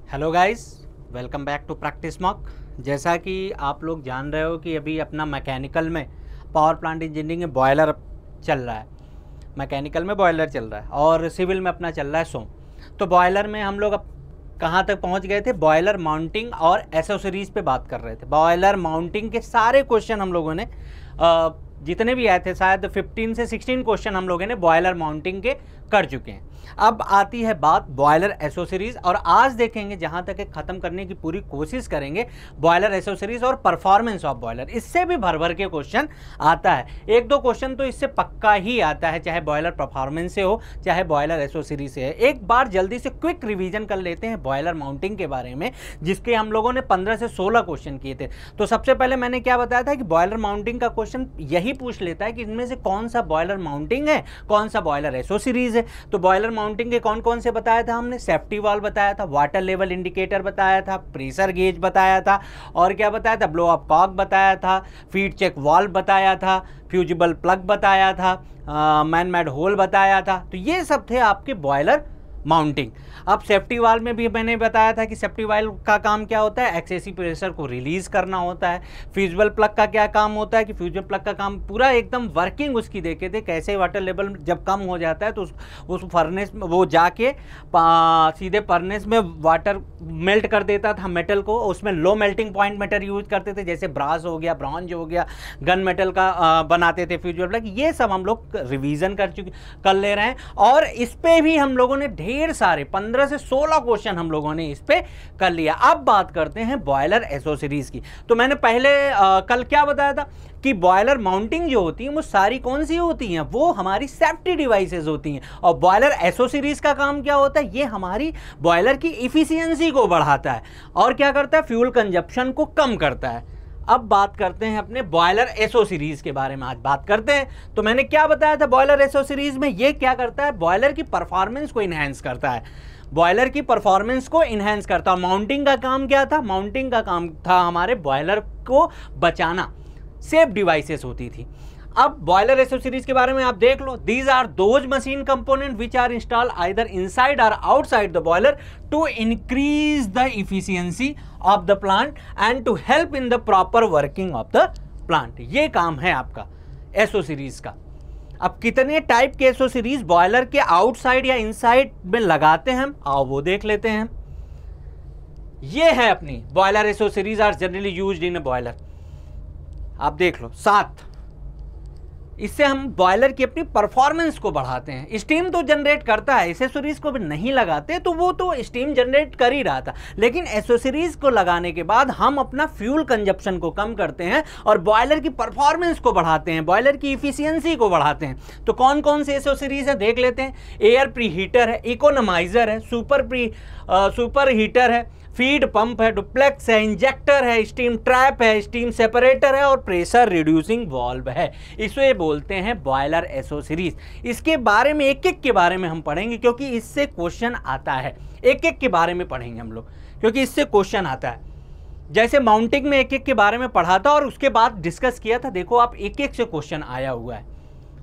Hello guys, welcome back to practice mock. जैसा कि आप लोग जान रहे हो कि अभी अपना मैकेनिकल में पावर प्लांट इंजीनियरिंग में बॉयलर चल रहा है, मैकेनिकल में बॉयलर चल रहा है और सिविल में अपना चल रहा है सोम। तो बॉयलर में हम लोग अब कहाँ तक पहुँच गए थे? बॉयलर माउंटिंग और एसेसरीज़ पे बात कर रहे थे। बॉयलर माउंटिंग के सारे क्वेश्चन हम लोगों ने जितने भी आए थे, शायद 15 से 16 क्वेश्चन हम लोगों ने बॉयलर माउंटिंग के कर चुके हैं। अब आती है बात बॉयलर एसेसरीज, और आज देखेंगे जहां तक ख़त्म करने की पूरी कोशिश करेंगे बॉयलर एसेसरीज और परफॉर्मेंस ऑफ बॉयलर। इससे भी भर भर के क्वेश्चन आता है, एक दो क्वेश्चन तो इससे पक्का ही आता है, चाहे बॉयलर परफॉर्मेंस से हो चाहे बॉयलर एसेसरीज से है। एक बार जल्दी से क्विक रिवीजन कर लेते हैं बॉयलर माउंटिंग के बारे में, जिसके हम लोगों ने 15 से 16 क्वेश्चन किए थे। तो सबसे पहले मैंने क्या बताया था कि बॉयलर माउंटिंग का क्वेश्चन यही पूछ लेता है कि इनमें से कौन सा बॉयलर माउंटिंग है, कौन सा बॉयलर एसेसरीज है। तो बॉयलर माउंटिंग के कौन कौन से बताया था हमने? सेफ्टी वाल्व बताया था, वाटर लेवल इंडिकेटर बताया था, प्रेशर गेज बताया था, और क्या बताया था? ब्लो अप कॉक बताया था, फीड चेक वाल्व बताया था, फ्यूजिबल प्लग बताया था, मैन मेड होल बताया था। तो ये सब थे आपके बॉयलर माउंटिंग। अब सेफ्टी वाल्व में भी मैंने बताया था कि सेफ्टी वाल्व का काम क्या होता है? एक्सेसिव प्रेशर को रिलीज करना होता है। फ्यूजिबल प्लग का क्या काम होता है कि फ्यूजिबल प्लग का काम पूरा एकदम वर्किंग उसकी देखे थे, कैसे वाटर लेवल जब कम हो जाता है तो उस फर्नेस में वो जाके सीधे फर्नेस में वाटर मेल्ट कर देता था मेटल को। उसमें low melting point metal use करते थे, जैसे ब्रास हो गया, ब्रॉन्ज हो गया, गन मेटल का बनाते थे फ्यूजिबल प्लग। ये सब हम लोग रिवीजन कर ले रहे हैं, और इस पर भी हम लोगों ने ढेर सारे 15 से 16 क्वेश्चन हम लोगों ने इस पे कर लिया। अब बात करते हैं बॉयलर एसेसरीज की। तो मैंने पहले कल क्या बताया था कि बॉयलर माउंटिंग जो होती है वो सारी कौन सी होती हैं? वो हमारी सेफ्टी डिवाइसेस होती हैं। और बॉयलर एसेसरीज का काम क्या होता है? ये हमारी बॉयलर की इफिशियंसी को बढ़ाता है और क्या करता है? फ्यूल कंजप्शन को कम करता है। अब बात करते हैं अपने बॉयलर एसेसरीज के बारे में, आज बात करते हैं। तो मैंने क्या बताया था बॉयलर एसेसरीज में? ये क्या करता है? बॉयलर की परफॉर्मेंस को इन्हेंस करता है, बॉयलर की परफॉर्मेंस को इन्हेंस करता है। माउंटिंग का काम क्या था? माउंटिंग का काम था हमारे बॉयलर को बचाना, सेफ डिवाइसेस होती थी। अब बॉयलर एसेसरीज के बारे में आप देख लो। These are those machine component which are installed either inside or outside the boiler to increase the efficiency of the plant and to help in the proper working of the plant. ये काम है आपका accessories का। अब कितने type के accessories boiler के outside या इनसाइड में लगाते हैं, आओ वो देख लेते हैं। ये है अपनी boiler accessories are generally used in a boiler. आप देख लो 7। इससे हम बॉयलर की अपनी परफॉर्मेंस को बढ़ाते हैं। स्टीम तो जनरेट करता है, एसेसरीज को भी नहीं लगाते तो वो तो स्टीम जनरेट कर ही रहा था, लेकिन एसेसरीज को लगाने के बाद हम अपना फ्यूल कंजप्शन को कम करते हैं और बॉयलर की परफॉर्मेंस को बढ़ाते हैं, बॉयलर की इफिशियंसी को बढ़ाते हैं। तो कौन कौन से एसेसरीज है देख लेते हैं। एयर प्री हीटर है, इकोनोमाइजर है, सुपर हीटर है, फीड पंप है, डुप्लेक्स है, इंजेक्टर है, स्टीम ट्रैप है, स्टीम सेपरेटर है और प्रेशर रिड्यूसिंग वाल्व है। इसे बोलते हैं बॉयलर एसेसरीज। इसके बारे में एक एक के बारे में हम पढ़ेंगे, क्योंकि इससे क्वेश्चन आता है। एक एक के बारे में पढ़ेंगे हम लोग, क्योंकि इससे क्वेश्चन आता है। जैसे माउंटिंग में एक एक के बारे में पढ़ा था और उसके बाद डिस्कस किया था, देखो आप एक एक से क्वेश्चन आया हुआ है,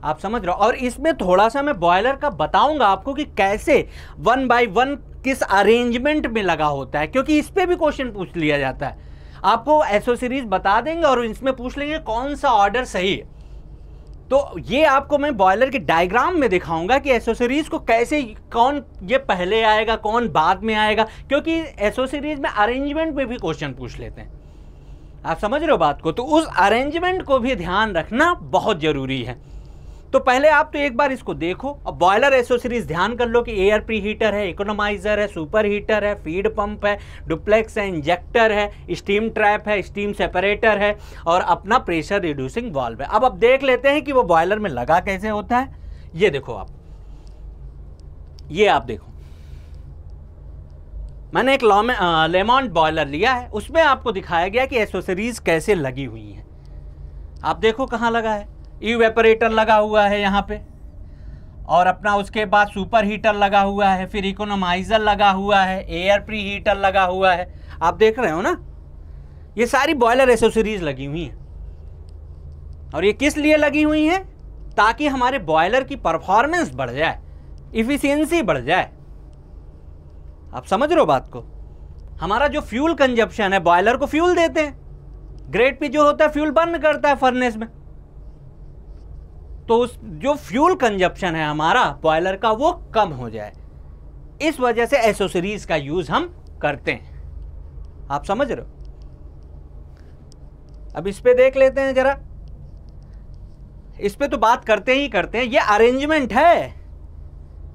आप समझ रहे हो। और इसमें थोड़ा सा मैं बॉयलर का बताऊंगा आपको कि कैसे 1 बाय 1 किस अरेंजमेंट में लगा होता है, क्योंकि इस पे भी क्वेश्चन पूछ लिया जाता है। आपको एसेसरीज बता देंगे और इसमें पूछ लेंगे कौन सा ऑर्डर सही है। तो ये आपको मैं बॉयलर के डायग्राम में दिखाऊंगा कि एसेसरीज को कैसे, कौन ये पहले आएगा कौन बाद में आएगा, क्योंकि एसेसरीज में अरेंजमेंट में भी क्वेश्चन पूछ लेते हैं। आप समझ रहे हो बात को? तो उस अरेंजमेंट को भी ध्यान रखना बहुत जरूरी है। तो पहले आप तो एक बार इसको देखो। अब बॉयलर एसेसरीज ध्यान कर लो कि एयर प्री हीटर है, इकोनोमाइजर है, सुपर हीटर है, फीड पंप है, डुप्लेक्स है, इंजेक्टर है, स्टीम ट्रैप है, स्टीम सेपरेटर है और अपना प्रेशर रिड्यूसिंग वाल्व है। अब देख लेते हैं कि वो बॉयलर में लगा कैसे होता है। ये देखो आप, ये आप देखो, मैंने एक लेमॉन्ट बॉयलर लिया है, उसमें आपको दिखाया गया कि एसेसरीज कैसे लगी हुई है। आप देखो कहाँ लगा है, इवेपोरेटर लगा हुआ है यहाँ पे, और अपना उसके बाद सुपर हीटर लगा हुआ है, फिर इकोनोमाइजर लगा हुआ है, एयर प्री हीटर लगा हुआ है। आप देख रहे हो ना, ये सारी बॉयलर एसेसरीज लगी हुई हैं। और ये किस लिए लगी हुई हैं? ताकि हमारे बॉयलर की परफॉर्मेंस बढ़ जाए, इफिशियंसी बढ़ जाए। आप समझ रहे हो बात को? हमारा जो फ्यूल कंजप्शन है, बॉयलर को फ्यूल देते हैं, ग्रेड पी जो होता है फ्यूल बर्न करता है फर्नेस में, तो उस जो फ्यूल कंजप्शन है हमारा बॉयलर का वो कम हो जाए, इस वजह से एसोसरीज का यूज हम करते हैं। आप समझ रहे हो? अब इस पे देख लेते हैं जरा, इस पे तो बात करते ही करते हैं। ये अरेंजमेंट है,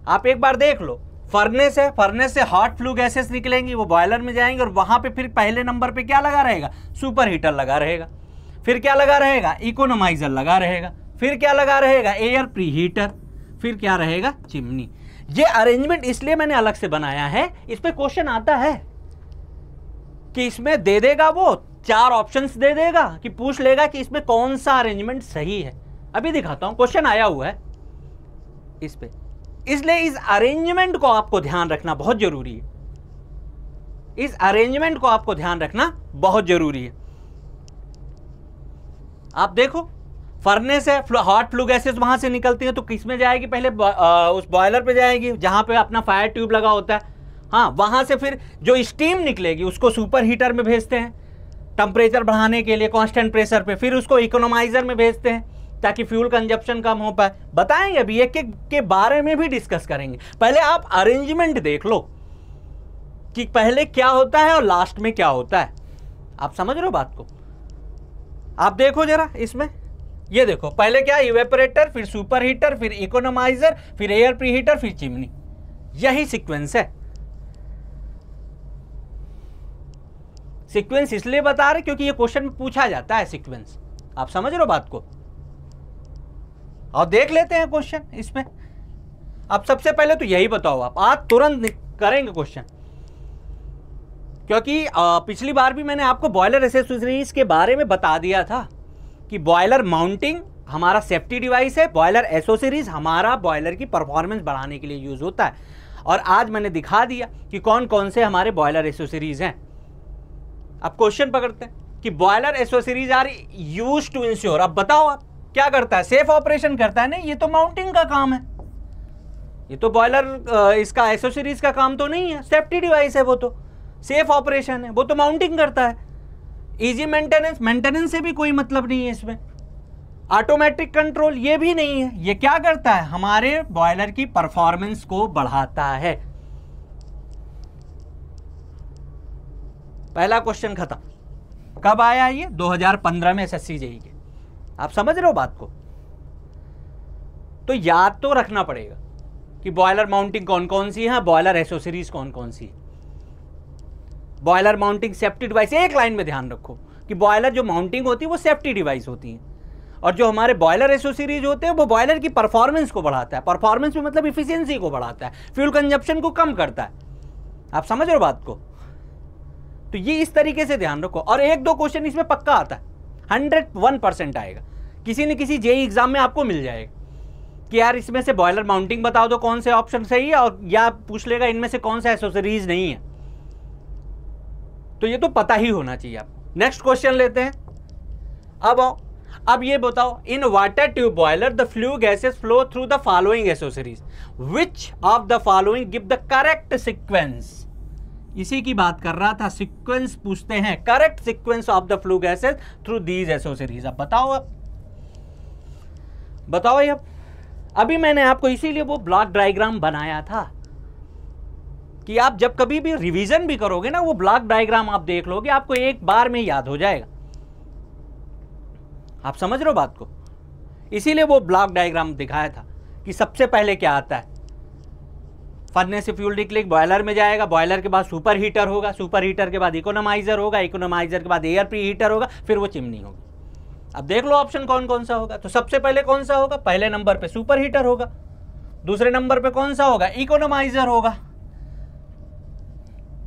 आप एक बार देख लो। फर्नेस है, फर्नेस से हॉट फ्लू गैसेस निकलेंगी, वो बॉयलर में जाएंगे और वहां पे फिर पहले नंबर पे क्या लगा रहेगा? सुपर हीटर लगा रहेगा। फिर क्या लगा रहेगा? इकोनोमाइजर लगा रहेगा। फिर क्या लगा रहेगा? Air pre heater. फिर क्या रहेगा? चिमनी। ये अरेंजमेंट इसलिए मैंने अलग से बनाया है, इस पे क्वेश्चन आता है कि इसमें दे देगा, वो 4 ऑप्शंस दे देगा कि पूछ लेगा कि इसमें कौन सा अरेंजमेंट सही है। अभी दिखाता हूं, क्वेश्चन आया हुआ है इस पे, इसलिए इस अरेंजमेंट को आपको ध्यान रखना बहुत जरूरी है। इस अरेंजमेंट को आपको ध्यान रखना बहुत जरूरी है। आप देखो, फर्नेस है, हॉट फ्लू गैसेस वहां से निकलती है, तो किस में जाएगी? पहले उस बॉयलर पे जाएगी जहां पे अपना फायर ट्यूब लगा होता है। हाँ, वहां से फिर जो स्टीम निकलेगी उसको सुपर हीटर में भेजते हैं टेम्परेचर बढ़ाने के लिए कांस्टेंट प्रेशर पे। फिर उसको इकोनोमाइजर में भेजते हैं ताकि फ्यूल कंजप्शन कम हो पाए। बताएंगे अभी एक एक के बारे में भी डिस्कस करेंगे। पहले आप अरेंजमेंट देख लो कि पहले क्या होता है और लास्ट में क्या होता है। आप समझ रहे हो बात को? आप देखो जरा इसमें, ये देखो, पहले क्या? इवेपोरेटर, फिर सुपर हीटर, फिर इकोनोमाइजर, फिर एयर प्री हीटर, फिर चिमनी। यही सीक्वेंस है। सीक्वेंस इसलिए बता रहे क्योंकि ये क्वेश्चन में पूछा जाता है सीक्वेंस। आप समझ रहे हो बात को? और देख लेते हैं क्वेश्चन इसमें। अब सबसे पहले तो यही बताओ, आप आज तुरंत करेंगे क्वेश्चन, क्योंकि पिछली बार भी मैंने आपको बॉयलर एक्सेसरीज के बारे में बता दिया था कि बॉयलर माउंटिंग हमारा सेफ्टी डिवाइस है, बॉयलर एक्सेसरीज हमारा बॉयलर की परफॉर्मेंस बढ़ाने के लिए यूज होता है। और आज मैंने दिखा दिया कि कौन कौन से हमारे बॉयलर एक्सेसरीज हैं। अब क्वेश्चन पकड़ते हैं कि boiler accessories are used to ensure. अब बताओ आप क्या करता है? सेफ ऑपरेशन करता है? नहीं, ये तो माउंटिंग का काम है। ये तो बॉयलर इसका एक्सेसरीज का काम तो नहीं है, सेफ्टी डिवाइस है, वो तो सेफ ऑपरेशन है, वो तो माउंटिंग करता है। इजी मेंटेनेंस, मेंटेनेंस से भी कोई मतलब नहीं है इसमें। ऑटोमेटिक कंट्रोल ये भी नहीं है। ये क्या करता है? हमारे बॉयलर की परफॉर्मेंस को बढ़ाता है। पहला क्वेश्चन खत्म। कब आया ये? 2015 में एसएससी जेईई के। आप समझ रहे हो बात को? तो याद तो रखना पड़ेगा कि बॉयलर माउंटिंग कौन कौन सी है, बॉयलर एक्सेसरीज कौन कौन सी है। बॉयलर माउंटिंग सेफ्टी डिवाइस, एक लाइन में ध्यान रखो कि बॉयलर जो माउंटिंग होती है वो सेफ्टी डिवाइस होती है, और जो हमारे बॉयलर एक्सेसरीज होते हैं वो बॉयलर की परफॉर्मेंस को बढ़ाता है। परफॉर्मेंस में मतलब इफिशियंसी को बढ़ाता है, फ्यूल कंजप्शन को कम करता है। आप समझ रहे हो बात को? तो ये इस तरीके से ध्यान रखो। और 1-2 क्वेश्चन इसमें पक्का आता है, 101% आएगा। किसी न किसी जेईई एग्जाम में आपको मिल जाएगा कि यार इसमें से बॉयलर माउंटिंग बताओ तो कौन से ऑप्शन सही है, और या पूछ लेगा इनमें से कौन सा एक्सेसरीज नहीं है। तो ये तो पता ही होना चाहिए आपको। नेक्स्ट क्वेश्चन लेते हैं। अब ये बताओ, in water tube boiler the flue gases flow through the following accessories, which of the following give the correct sequence. इसी की बात कर रहा था, सीक्वेंस पूछते हैं, correct sequence of the flue gases through these accessories. अब बताओ, अब अभी मैंने आपको इसीलिए वो ब्लॉक डायग्राम बनाया था कि आप जब कभी भी रिवीजन भी करोगे ना, वो ब्लॉक डायग्राम आप देख लोगे, आपको एक बार में याद हो जाएगा। आप समझ रहे हो बात को? इसीलिए वो ब्लॉक डायग्राम दिखाया था कि सबसे पहले क्या आता है। फर्नेस से फ्यूल निकलेगा, बॉयलर में जाएगा, बॉयलर के बाद सुपर हीटर होगा, सुपर हीटर के बाद इकोनोमाइजर होगा, इकोनोमाइजर के बाद एयर प्री हीटर होगा, फिर वो चिमनी होगी। अब देख लो ऑप्शन कौन कौन सा होगा। तो सबसे पहले कौन सा होगा? पहले नंबर पे सुपर हीटर होगा, दूसरे नंबर पे कौन सा होगा? इकोनोमाइजर होगा,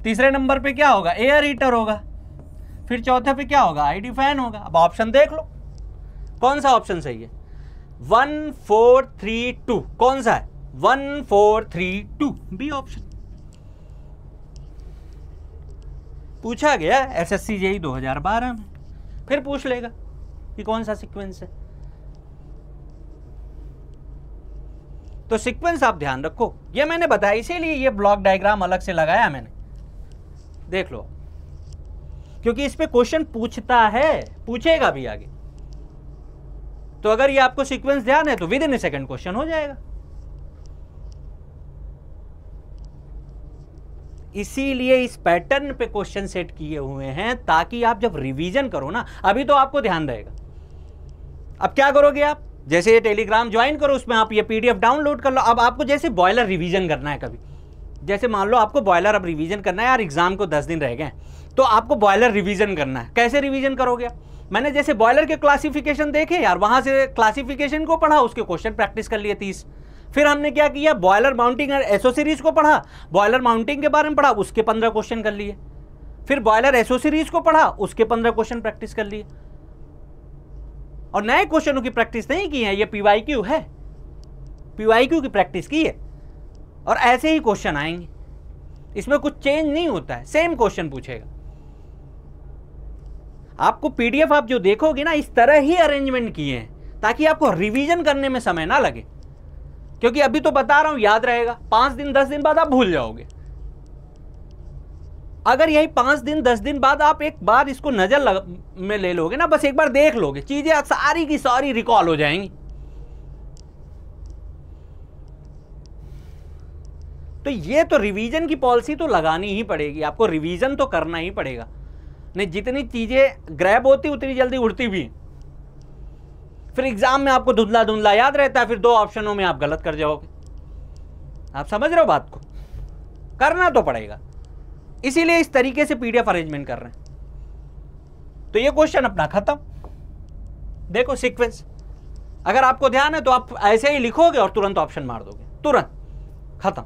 तीसरे नंबर पे क्या होगा? एयर हीटर होगा, फिर चौथे पे क्या होगा? आईडी फैन होगा। अब ऑप्शन देख लो कौन सा ऑप्शन सही है। 1 4 3 2 कौन सा है? 1 4 3 2 बी ऑप्शन। पूछा गया एसएससी जेईई 2012 में, फिर पूछ लेगा कि कौन सा सीक्वेंस है। तो सीक्वेंस आप ध्यान रखो, ये मैंने बताया, इसीलिए ये ब्लॉक डायग्राम अलग से लगाया मैंने। देख लो, क्योंकि इस पे क्वेश्चन पूछता है, पूछेगा भी आगे। तो अगर ये आपको सीक्वेंस ध्यान है तो with in A second question हो जाएगा। इसीलिए इस पैटर्न पे क्वेश्चन सेट किए हुए हैं ताकि आप जब रिवीजन करो ना, अभी तो आपको ध्यान रहेगा। अब क्या करोगे आप, जैसे ये टेलीग्राम ज्वाइन करो, उसमें आप ये पीडीएफ डाउनलोड कर लो। अब आपको जैसे बॉयलर रिवीजन करना है कभी, जैसे मान लो आपको बॉयलर अब रिवीजन करना है यार, एग्जाम को 10 दिन रह गए, तो आपको बॉयलर रिवीजन करना है। कैसे रिवीजन करोगे? मैंने जैसे बॉयलर के क्लासिफिकेशन देखे यार, वहां से क्लासिफिकेशन को पढ़ा, उसके क्वेश्चन प्रैक्टिस कर लिए 30। फिर हमने क्या किया, बॉयलर माउंटिंग और एसोसीरीज को पढ़ा, बॉयलर माउंटिंग के बारे में पढ़ा, उसके 15 क्वेश्चन कर लिए। फिर बॉयलर एसोसीरीज को पढ़ा, उसके 15 क्वेश्चन प्रैक्टिस कर लिए। और नए क्वेश्चनों की प्रैक्टिस नहीं की है, ये पीवाईक्यू है, पीवाईक्यू की प्रैक्टिस की है। और ऐसे ही क्वेश्चन आएंगे, इसमें कुछ चेंज नहीं होता है, सेम क्वेश्चन पूछेगा। आपको पीडीएफ आप जो देखोगे ना, इस तरह ही अरेंजमेंट किए हैं ताकि आपको रिवीजन करने में समय ना लगे। क्योंकि अभी तो बता रहा हूं याद रहेगा, 5 दिन 10 दिन बाद आप भूल जाओगे। अगर यही 5 दिन 10 दिन बाद आप एक बार इसको नजर में ले लोगे ना, बस एक बार देख लोगे, चीजें सारी की सारी रिकॉल हो जाएंगी। तो ये तो रिवीजन की पॉलिसी तो लगानी ही पड़ेगी, आपको रिवीजन तो करना ही पड़ेगा। नहीं, जितनी चीजें ग्रैब होती उतनी जल्दी उड़ती भी। फिर एग्जाम में आपको धुंधला धुंधला याद रहता है, फिर 2 ऑप्शनों में आप गलत कर जाओगे। आप समझ रहे हो बात को? करना तो पड़ेगा, इसीलिए इस तरीके से पीडीएफ अरेंजमेंट कर रहे हैं। तो ये क्वेश्चन अपना खत्म। देखो सीक्वेंस, अगर आपको ध्यान है तो आप ऐसे ही लिखोगे और तुरंत ऑप्शन मार दोगे, तुरंत खत्म।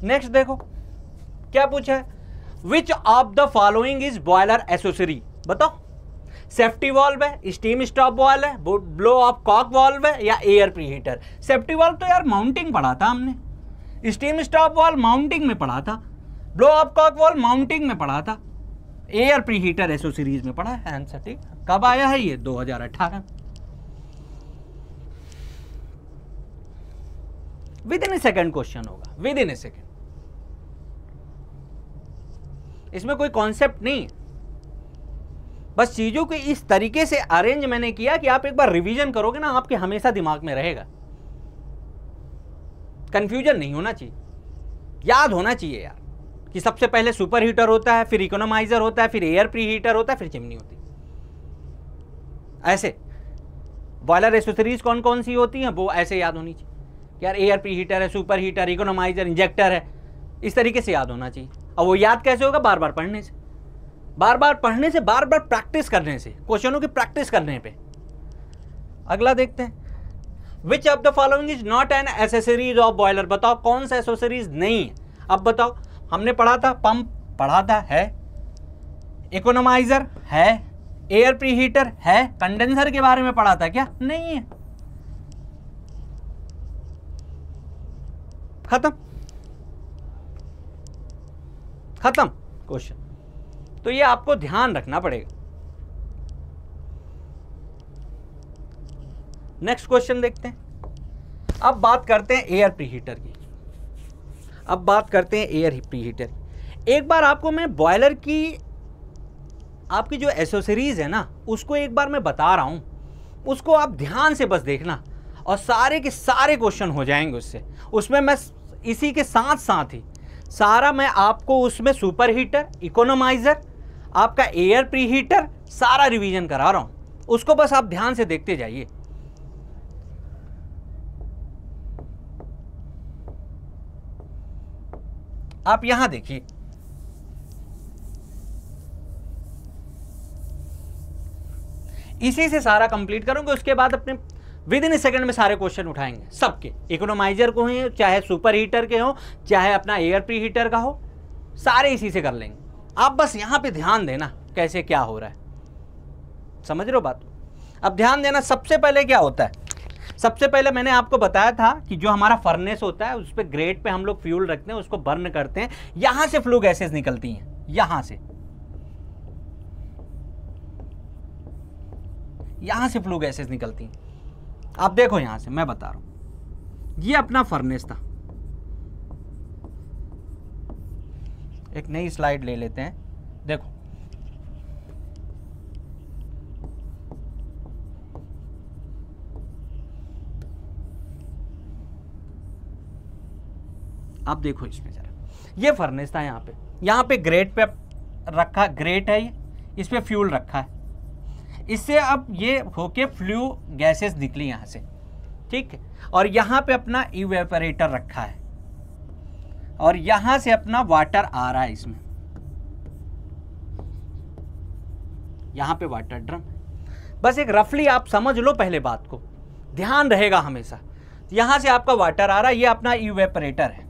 नेक्स्ट देखो क्या पूछा है, विच of the following is boiler accessory? बताओ, सेफ्टी वाल्व है, स्टीम स्टॉप वाल्व है, ब्लो ऑफ कॉक वाल्व है, या एयर प्रीहीटर? सेफ्टी वाल्व तो यार माउंटिंग पढ़ा था हमने, स्टीम स्टॉप वाल्व माउंटिंग में पढ़ा था, blow off cock valve mounting में पढ़ा था, एयर प्रीहीटर एसेसरीज में पढ़ा है। आंसर ठीक। कब आया है ये? 2018। With in A second question होगा, विद इन ए सेकेंड। इसमें कोई कॉन्सेप्ट नहीं, बस चीजों को इस तरीके से अरेंज मैंने किया कि आप एक बार रिवीजन करोगे ना, आपके हमेशा दिमाग में रहेगा। कंफ्यूजन नहीं होना चाहिए, याद होना चाहिए यार कि सबसे पहले सुपर हीटर होता है, फिर इकोनोमाइजर होता है, फिर एयर प्री हीटर होता है, फिर चिमनी होती है। ऐसे बॉयलर एसेसरीज कौन कौन सी होती हैं वो ऐसे याद होनी चाहिए यार, एयर प्री हीटर है, सुपर हीटर, इकोनोमाइजर, इंजेक्टर है, इस तरीके से याद होना चाहिए। और वो याद कैसे होगा? बार बार पढ़ने से, बार बार पढ़ने से, बार बार प्रैक्टिस करने से, क्वेश्चनों की प्रैक्टिस करने पे। अगला देखते हैं, विच of the following is not an accessories of boiler? बताओ कौन सा एसेसरीज नहीं है। अब बताओ, हमने पढ़ा था पंप, पढ़ा था है, इकोनोमाइजर है, एयर प्री हीटर है, कंडेंसर के बारे में पढ़ा था क्या? नहीं है। खत्म, खत्म क्वेश्चन। तो ये आपको ध्यान रखना पड़ेगा। नेक्स्ट क्वेश्चन देखते हैं। अब बात करते हैं एयर प्रीहीटर की। अब बात करते हैं एयर प्रीहीटर। एक बार आपको मैं बॉयलर की आपकी जो एसेसरीज है ना, उसको एक बार मैं बता रहा हूं, उसको आप ध्यान से बस देखना और सारे के सारे क्वेश्चन हो जाएंगे उससे। उसमें मैं इसी के साथ साथ ही सारा मैं आपको उसमें सुपर हीटर, इकोनोमाइजर, आपका एयर प्रीहीटर सारा रिवीजन करा रहा हूं। उसको बस आप ध्यान से देखते जाइए। आप यहां देखिए, इसी से सारा कंप्लीट करूंगे। उसके बाद अपने विद इन ए सेकंड में सारे क्वेश्चन उठाएंगे सबके, इकोनोमाइजर को ही, चाहे सुपर हीटर के हो, चाहे अपना एयर प्री हीटर का हो, सारे इसी से कर लेंगे। आप बस यहां पे ध्यान देना कैसे क्या हो रहा है। समझ रहे हो बात? अब ध्यान देना, सबसे पहले क्या होता है, सबसे पहले मैंने आपको बताया था कि जो हमारा फर्नेस होता है उस पर ग्रेट पे हम लोग फ्यूल रखते हैं, उसको बर्न करते हैं, यहां से फ्लू गैसेस निकलती हैं, यहां से फ्लू गैसेस निकलती हैं। आप देखो यहां से मैं बता रहा हूं, ये अपना फर्नेस था। एक नई स्लाइड ले लेते हैं। देखो आप देखो इसमें जरा, ये फर्नेस था यहाँ पे ग्रेट पे रखा, ग्रेट है ये, इस पे फ्यूल रखा है, इससे अब ये होके फ्लू गैसेस निकली यहाँ से, ठीक है। और यहाँ पे अपना इवेपोरेटर रखा है और यहाँ से अपना वाटर आ रहा है इसमें, यहाँ पे वाटर ड्रम। बस एक रफली आप समझ लो, पहले बात को ध्यान रहेगा हमेशा। यहाँ से आपका वाटर आ रहा है, ये अपना इवेपोरेटर है।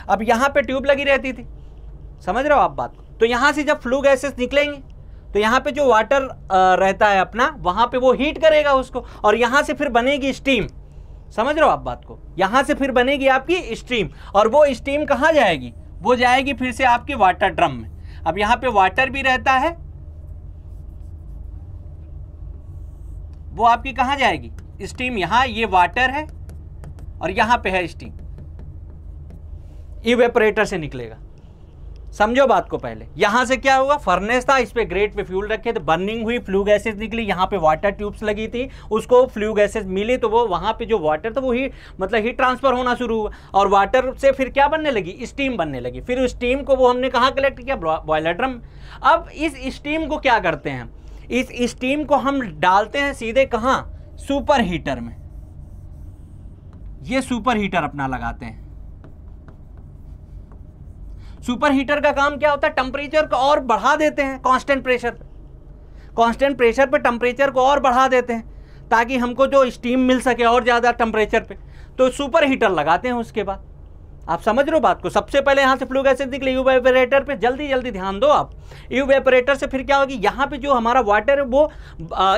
अब यहाँ पे ट्यूब लगी रहती थी, समझ रहे हो आप बात को। तो यहाँ से जब फ्लू गैसेस निकलेंगे तो यहाँ पे जो वाटर रहता है अपना, वहाँ पे वो हीट करेगा उसको, और यहाँ से फिर बनेगी स्टीम। समझ रहे हो आप बात को, यहाँ से फिर बनेगी आपकी स्टीम, और वो स्टीम कहाँ जाएगी, वो जाएगी फिर से आपके वाटर ड्रम में। अब यहाँ पे वाटर भी रहता है, वो आपकी कहाँ जाएगी, स्टीम। यहाँ ये वाटर है और यहाँ पे है स्टीम, इवेपोरेटर से निकलेगा। समझो बात को। पहले यहां से क्या हुआ, फर्नेस था, इस पे ग्रेट पे फ्यूल रखे थे, बर्निंग हुई, फ्लू गैसेस निकली, यहाँ पे वाटर ट्यूब्स लगी थी, उसको फ्लू गैसेस मिली, तो वो वहां पे जो वाटर था वो हीट हीट ट्रांसफर होना शुरू हुआ, और वाटर से फिर क्या बनने लगी, स्टीम बनने लगी। फिर उस स्टीम को वो हमने कहाँ कलेक्ट किया, बॉयलर ड्रम। अब इस स्टीम को क्या करते हैं, इस स्टीम को हम डालते हैं सीधे कहाँ, सुपर हीटर में। ये सुपर हीटर अपना लगाते हैं। सुपर हीटर का काम क्या होता है, टेम्परेचर को और बढ़ा देते हैं, कांस्टेंट प्रेशर पे टेम्परेचर को और बढ़ा देते हैं, ताकि हमको जो स्टीम मिल सके और ज़्यादा टेम्परेचर पे। तो सुपर हीटर लगाते हैं। उसके बाद आप समझ रहे हो बात को। सबसे पहले यहाँ से फ्लू गैसेस निकले इवेपोरेटर पे, जल्दी जल्दी ध्यान दो आप। इवेपोरेटर से फिर क्या होगी, यहाँ पे जो हमारा वाटर है वो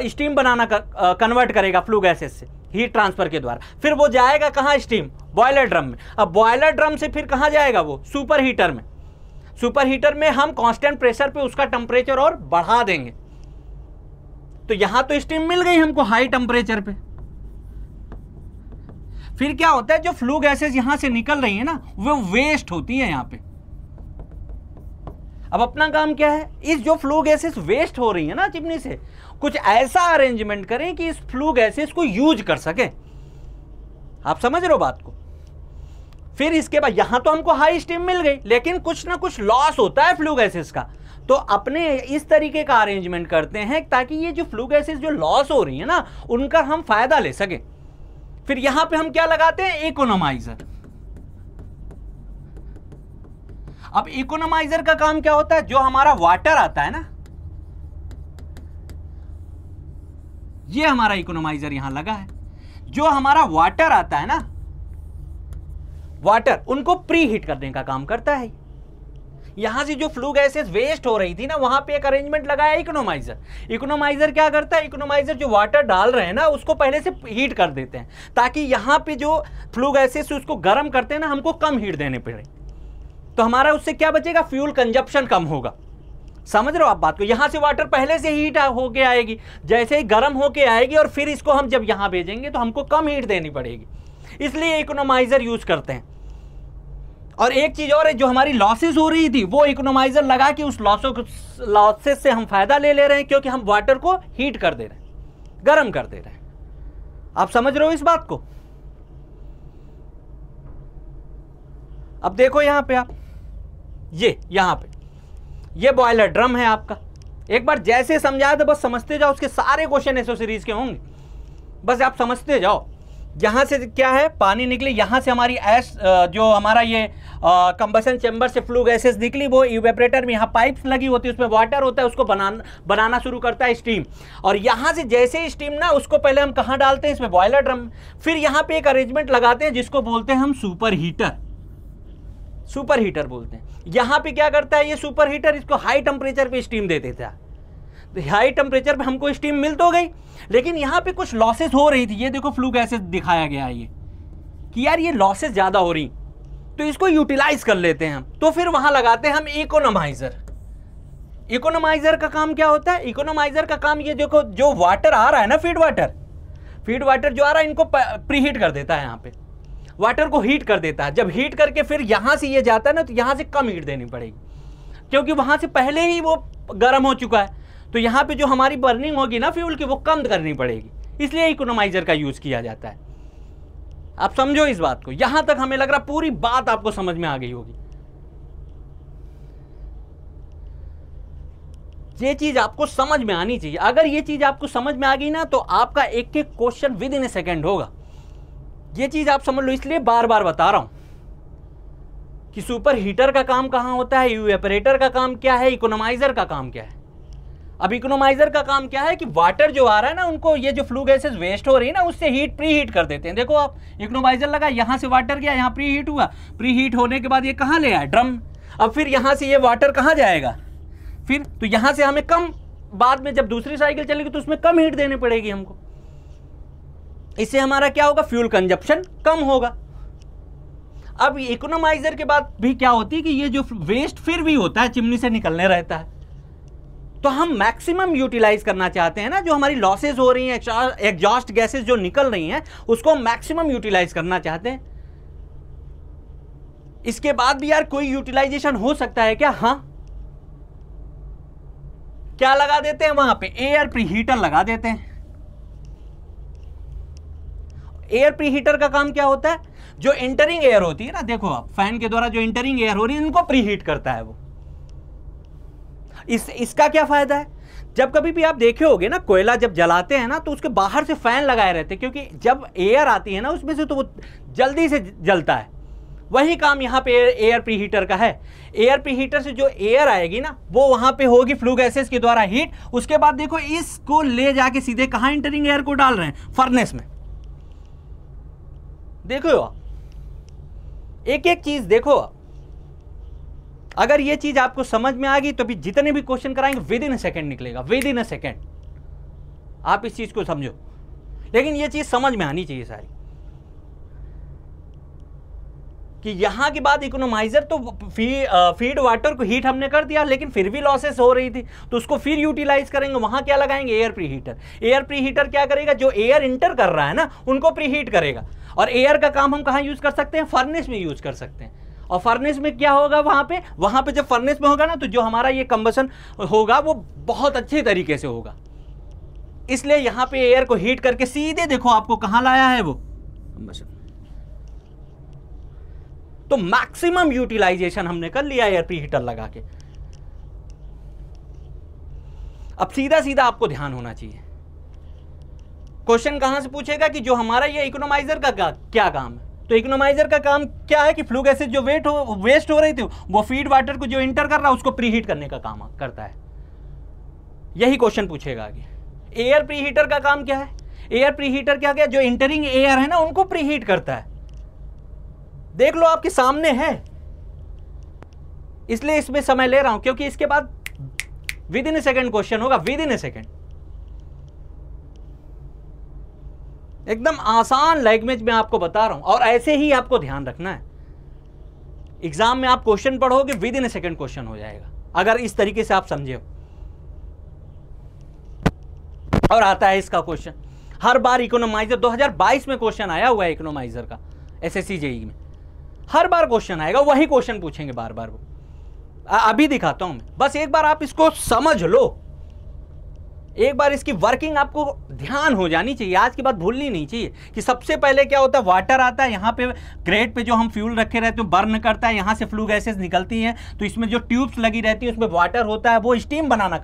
स्टीम बनाना कन्वर्ट करेगा फ्लू गैसेस से, हीट ट्रांसफर के द्वारा। फिर वो जाएगा कहाँ, स्टीम, बॉयलर ड्रम में। अब बॉयलर ड्रम से फिर कहाँ जाएगा, वो सुपर हीटर में। सुपर हीटर में हम कांस्टेंट प्रेशर पे उसका टेम्परेचर और बढ़ा देंगे। तो यहां तो स्टीम मिल गई हमको हाई टेम्परेचर पे। फिर क्या होता है, जो फ्लू गैसेस यहां से निकल रही है ना, वो वेस्ट होती है यहां पे। अब अपना काम क्या है, इस जो फ्लू गैसेस वेस्ट हो रही है ना चिमनी से, कुछ ऐसा अरेंजमेंट करें कि इस फ्लू गैसेस को यूज कर सके। आप समझ रहे हो बात को। फिर इसके बाद यहां तो हमको हाई स्टीम मिल गई, लेकिन कुछ ना कुछ लॉस होता है फ्लू गैसेस का। तो अपने इस तरीके का अरेंजमेंट करते हैं ताकि ये जो फ्लू गैसेस जो लॉस हो रही है ना, उनका हम फायदा ले सके। फिर यहां पे हम क्या लगाते हैं, इकोनोमाइजर। अब इकोनोमाइजर का काम क्या होता है, जो हमारा वाटर आता है ना, ये हमारा इकोनोमाइजर यहां लगा है। जो हमारा वाटर आता है ना, वाटर उनको प्री हीट करने का काम करता है। यहां से जो फ्लू गैसेस वेस्ट हो रही थी ना, वहां पे एक अरेंजमेंट लगाया इकोनोमाइजर। इकोनोमाइजर क्या करता है, इकोनोमाइजर जो वाटर डाल रहे हैं ना, उसको पहले से हीट कर देते हैं, ताकि यहां पे जो फ्लू गैसेस उसको गर्म करते हैं ना, हमको कम हीट देने पड़े। तो हमारा उससे क्या बचेगा, फ्यूल कंजप्शन कम होगा। समझ रहे हो आप बात को। यहां से वाटर पहले से हीट होके आएगी, जैसे ही गर्म होके आएगी, और फिर इसको हम जब यहां भेजेंगे तो हमको कम हीट देनी पड़ेगी, इसलिए इकोनोमाइजर यूज करते हैं। और एक चीज और है, जो हमारी लॉसेस हो रही थी, वो इकोनोमाइजर लगा के उस लॉसेस से हम फायदा ले रहे हैं, क्योंकि हम वाटर को हीट कर दे रहे हैं, गर्म कर दे रहे हैं। आप समझ रहे हो इस बात को। अब देखो यहां पे आप, ये यहां पे ये बॉयलर ड्रम है आपका। एक बार जैसे समझाया तो बस समझते जाओ, उसके सारे क्वेश्चन ऐसो सीरीज के होंगे, बस आप समझते जाओ। यहाँ से क्या है, पानी निकली, यहाँ से हमारी ऐश जो हमारा ये कंबशन चैम्बर से फ्लू गैसेस निकली, वो इवेपोरेटर में यहाँ पाइप्स लगी होती है, उसमें वाटर होता है, उसको बनाना शुरू करता है स्टीम। और यहाँ से जैसे ही स्टीम ना, उसको पहले हम कहाँ डालते हैं, इसमें बॉयलर ड्रम। फिर यहाँ पे एक अरेंजमेंट लगाते हैं जिसको बोलते हैं हम सुपर हीटर। सुपर हीटर बोलते हैं। यहाँ पे क्या करता है ये सुपर हीटर, इसको हाई टेम्परेचर पे स्टीम दे देता है। तो हाई टेम्परेचर पे हमको स्टीम मिल तो गई, लेकिन यहाँ पे कुछ लॉसेस हो रही थी। ये देखो फ्लू गैसेस दिखाया गया है, ये कि यार ये लॉसेस ज़्यादा हो रही, तो इसको यूटिलाइज कर लेते हैं हम। तो फिर वहाँ लगाते हैं हम इकोनोमाइजर। इकोनोमाइजर का काम क्या होता है, इकोनोमाइजर का काम ये देखो, जो वाटर आ रहा है ना, फीड वाटर जो आ रहा है, इनको प्री हीट कर देता है। यहाँ पे वाटर को हीट कर देता है। जब हीट करके फिर यहाँ से ये जाता है ना, तो यहाँ से कम हीट देनी पड़ेगी, क्योंकि वहाँ से पहले ही वो गर्म हो चुका है। तो यहाँ पे जो हमारी बर्निंग होगी ना फ्यूल की, वो कम करनी पड़ेगी, इसलिए इकोनोमाइजर का यूज़ किया जाता है। आप समझो इस बात को, यहां तक हमें लग रहा पूरी बात आपको समझ में आ गई होगी। ये चीज आपको समझ में आनी चाहिए। अगर ये चीज आपको समझ में आ गई ना तो आपका एक एक question with in A second होगा। ये चीज आप समझ लो, इसलिए बार बार बता रहा हूं कि सुपर हीटर का काम कहां होता है, इवेपोरेटर का काम क्या है, इकोनोमाइजर का काम क्या है। अब इकोनोमाइजर का काम क्या है कि वाटर जो आ रहा है ना, उनको ये जो फ्लू गैसेस वेस्ट हो रही है ना, उससे हीट प्री हीट कर देते हैं। देखो आप, इकोनोमाइजर लगा, यहां से वाटर गया, यहां प्री हीट हुआ, प्री हीट होने के बाद ये कहां ले आया, ड्रम। अब फिर यहां से ये वाटर कहां जाएगा, फिर तो यहां से हमें कम, बाद में जब दूसरी साइकिल चलेगी तो उसमें कम हीट देनी पड़ेगी हमको। इससे हमारा क्या होगा, फ्यूल कंजप्शन कम होगा। अब इकोनोमाइजर के बाद भी क्या होती है कि ये जो वेस्ट फिर भी होता है चिमनी से निकलने रहता है, तो हम मैक्सिमम यूटिलाइज करना चाहते हैं ना, जो हमारी लॉसेज हो रही हैं, एग्जॉस्ट गैसेस जो निकल रही हैं, उसको हम मैक्सिमम यूटिलाइज करना चाहते हैं। इसके बाद भी यार कोई यूटिलाइजेशन हो सकता है क्या? हाँ, क्या लगा देते हैं वहां पे, एयर प्रीहीटर लगा देते हैं। एयर प्रीहीटर का काम क्या होता है, जो इंटरिंग एयर होती है ना, देखो आप फैन के द्वारा जो इंटरिंग एयर हो रही है इनको प्रीहीट करता है वो। इसका क्या फायदा है, जब कभी भी आप देखे होगे ना, कोयला जब जलाते हैं ना तो उसके बाहर से फैन लगाए रहते हैं, क्योंकि जब एयर आती है ना उसमें से तो वो जल्दी से जलता है। वही काम यहाँ पे एयर प्रीहीटर का है। एयर प्रीहीटर से जो एयर आएगी ना, वो वहां पे होगी फ्लू गैसेस के द्वारा हीट। उसके बाद देखो इसको ले जाके सीधे कहां इंटरिंग एयर को डाल रहे हैं, फर्नेस में। देखो आप, एक एक चीज देखो आप। अगर ये चीज आपको समझ में आ गई तो भी जितने भी क्वेश्चन कराएंगे विद इन अ सेकेंड निकलेगा, विद इन अ सेकेंड। आप इस चीज को समझो, लेकिन ये चीज समझ में आनी चाहिए सारी, कि यहां के बाद इकोनोमाइजर तो फीड वाटर को हीट हमने कर दिया, लेकिन फिर भी लॉसेस हो रही थी, तो उसको फिर यूटिलाइज करेंगे। वहां क्या लगाएंगे, एयर प्रीहीटर। एयर प्रीहीटर क्या करेगा, जो एयर इंटर कर रहा है ना उनको प्रीहीट करेगा। और एयर का काम हम कहां यूज कर सकते हैं, फर्नेस में यूज कर सकते हैं। और फर्नेस में क्या होगा, वहां पे जब फर्नेस में होगा ना, तो जो हमारा ये कंबसन होगा वो बहुत अच्छे तरीके से होगा। इसलिए यहां पे एयर को हीट करके सीधे देखो आपको कहां लाया है वो कंबसन। तो मैक्सिमम यूटिलाइजेशन हमने कर लिया एयर प्रीहीटर लगा के। अब सीधा सीधा आपको ध्यान होना चाहिए, क्वेश्चन कहां से पूछेगा कि जो हमारा ये इकोनोमाइजर का क्या काम है। तो इकोनोमाइजर का काम क्या है कि फ्लू गैसेस जो वेस्ट हो रही थी वो फीड वाटर को जो इंटर कर रहा है उसको प्रीहीट करने का काम करता है। यही क्वेश्चन पूछेगा आगे। एयर प्रीहीटर का काम क्या है, एयर प्रीहीटर क्या जो इंटरिंग एयर है ना उनको प्रीहीट करता है। देख लो आपके सामने है, इसलिए इसमें समय ले रहा हूं क्योंकि इसके बाद with in A second question होगा, विद इन ए सेकेंड। एकदम आसान लैंग्वेज में आपको बता रहा हूं, और ऐसे ही आपको ध्यान रखना है। एग्जाम में आप क्वेश्चन पढ़ोगे with in A second question हो जाएगा, अगर इस तरीके से आप समझे हो। और आता है इसका क्वेश्चन हर बार, इकोनोमाइजर 2022 में क्वेश्चन आया हुआ है इकोनोमाइजर का, एसएससी जेईई में हर बार क्वेश्चन आएगा, वही क्वेश्चन पूछेंगे बार बार। वो अभी दिखाता हूं मैं, बस एक बार आप इसको समझ लो, एक बार इसकी वर्किंग आपको ध्यान हो जानी चाहिए, आज की बात भूलनी नहीं चाहिए। कि सबसे पहले क्या होता है, वाटर आता है, यहाँ पे ग्रेट पे जो हम फ्यूल रखे रहते हैं बर्न करता है, यहाँ से फ्लू गैसेस निकलती हैं, तो इसमें जो ट्यूब्स लगी रहती है उसमें वाटर होता है, वो स्टीम बनाना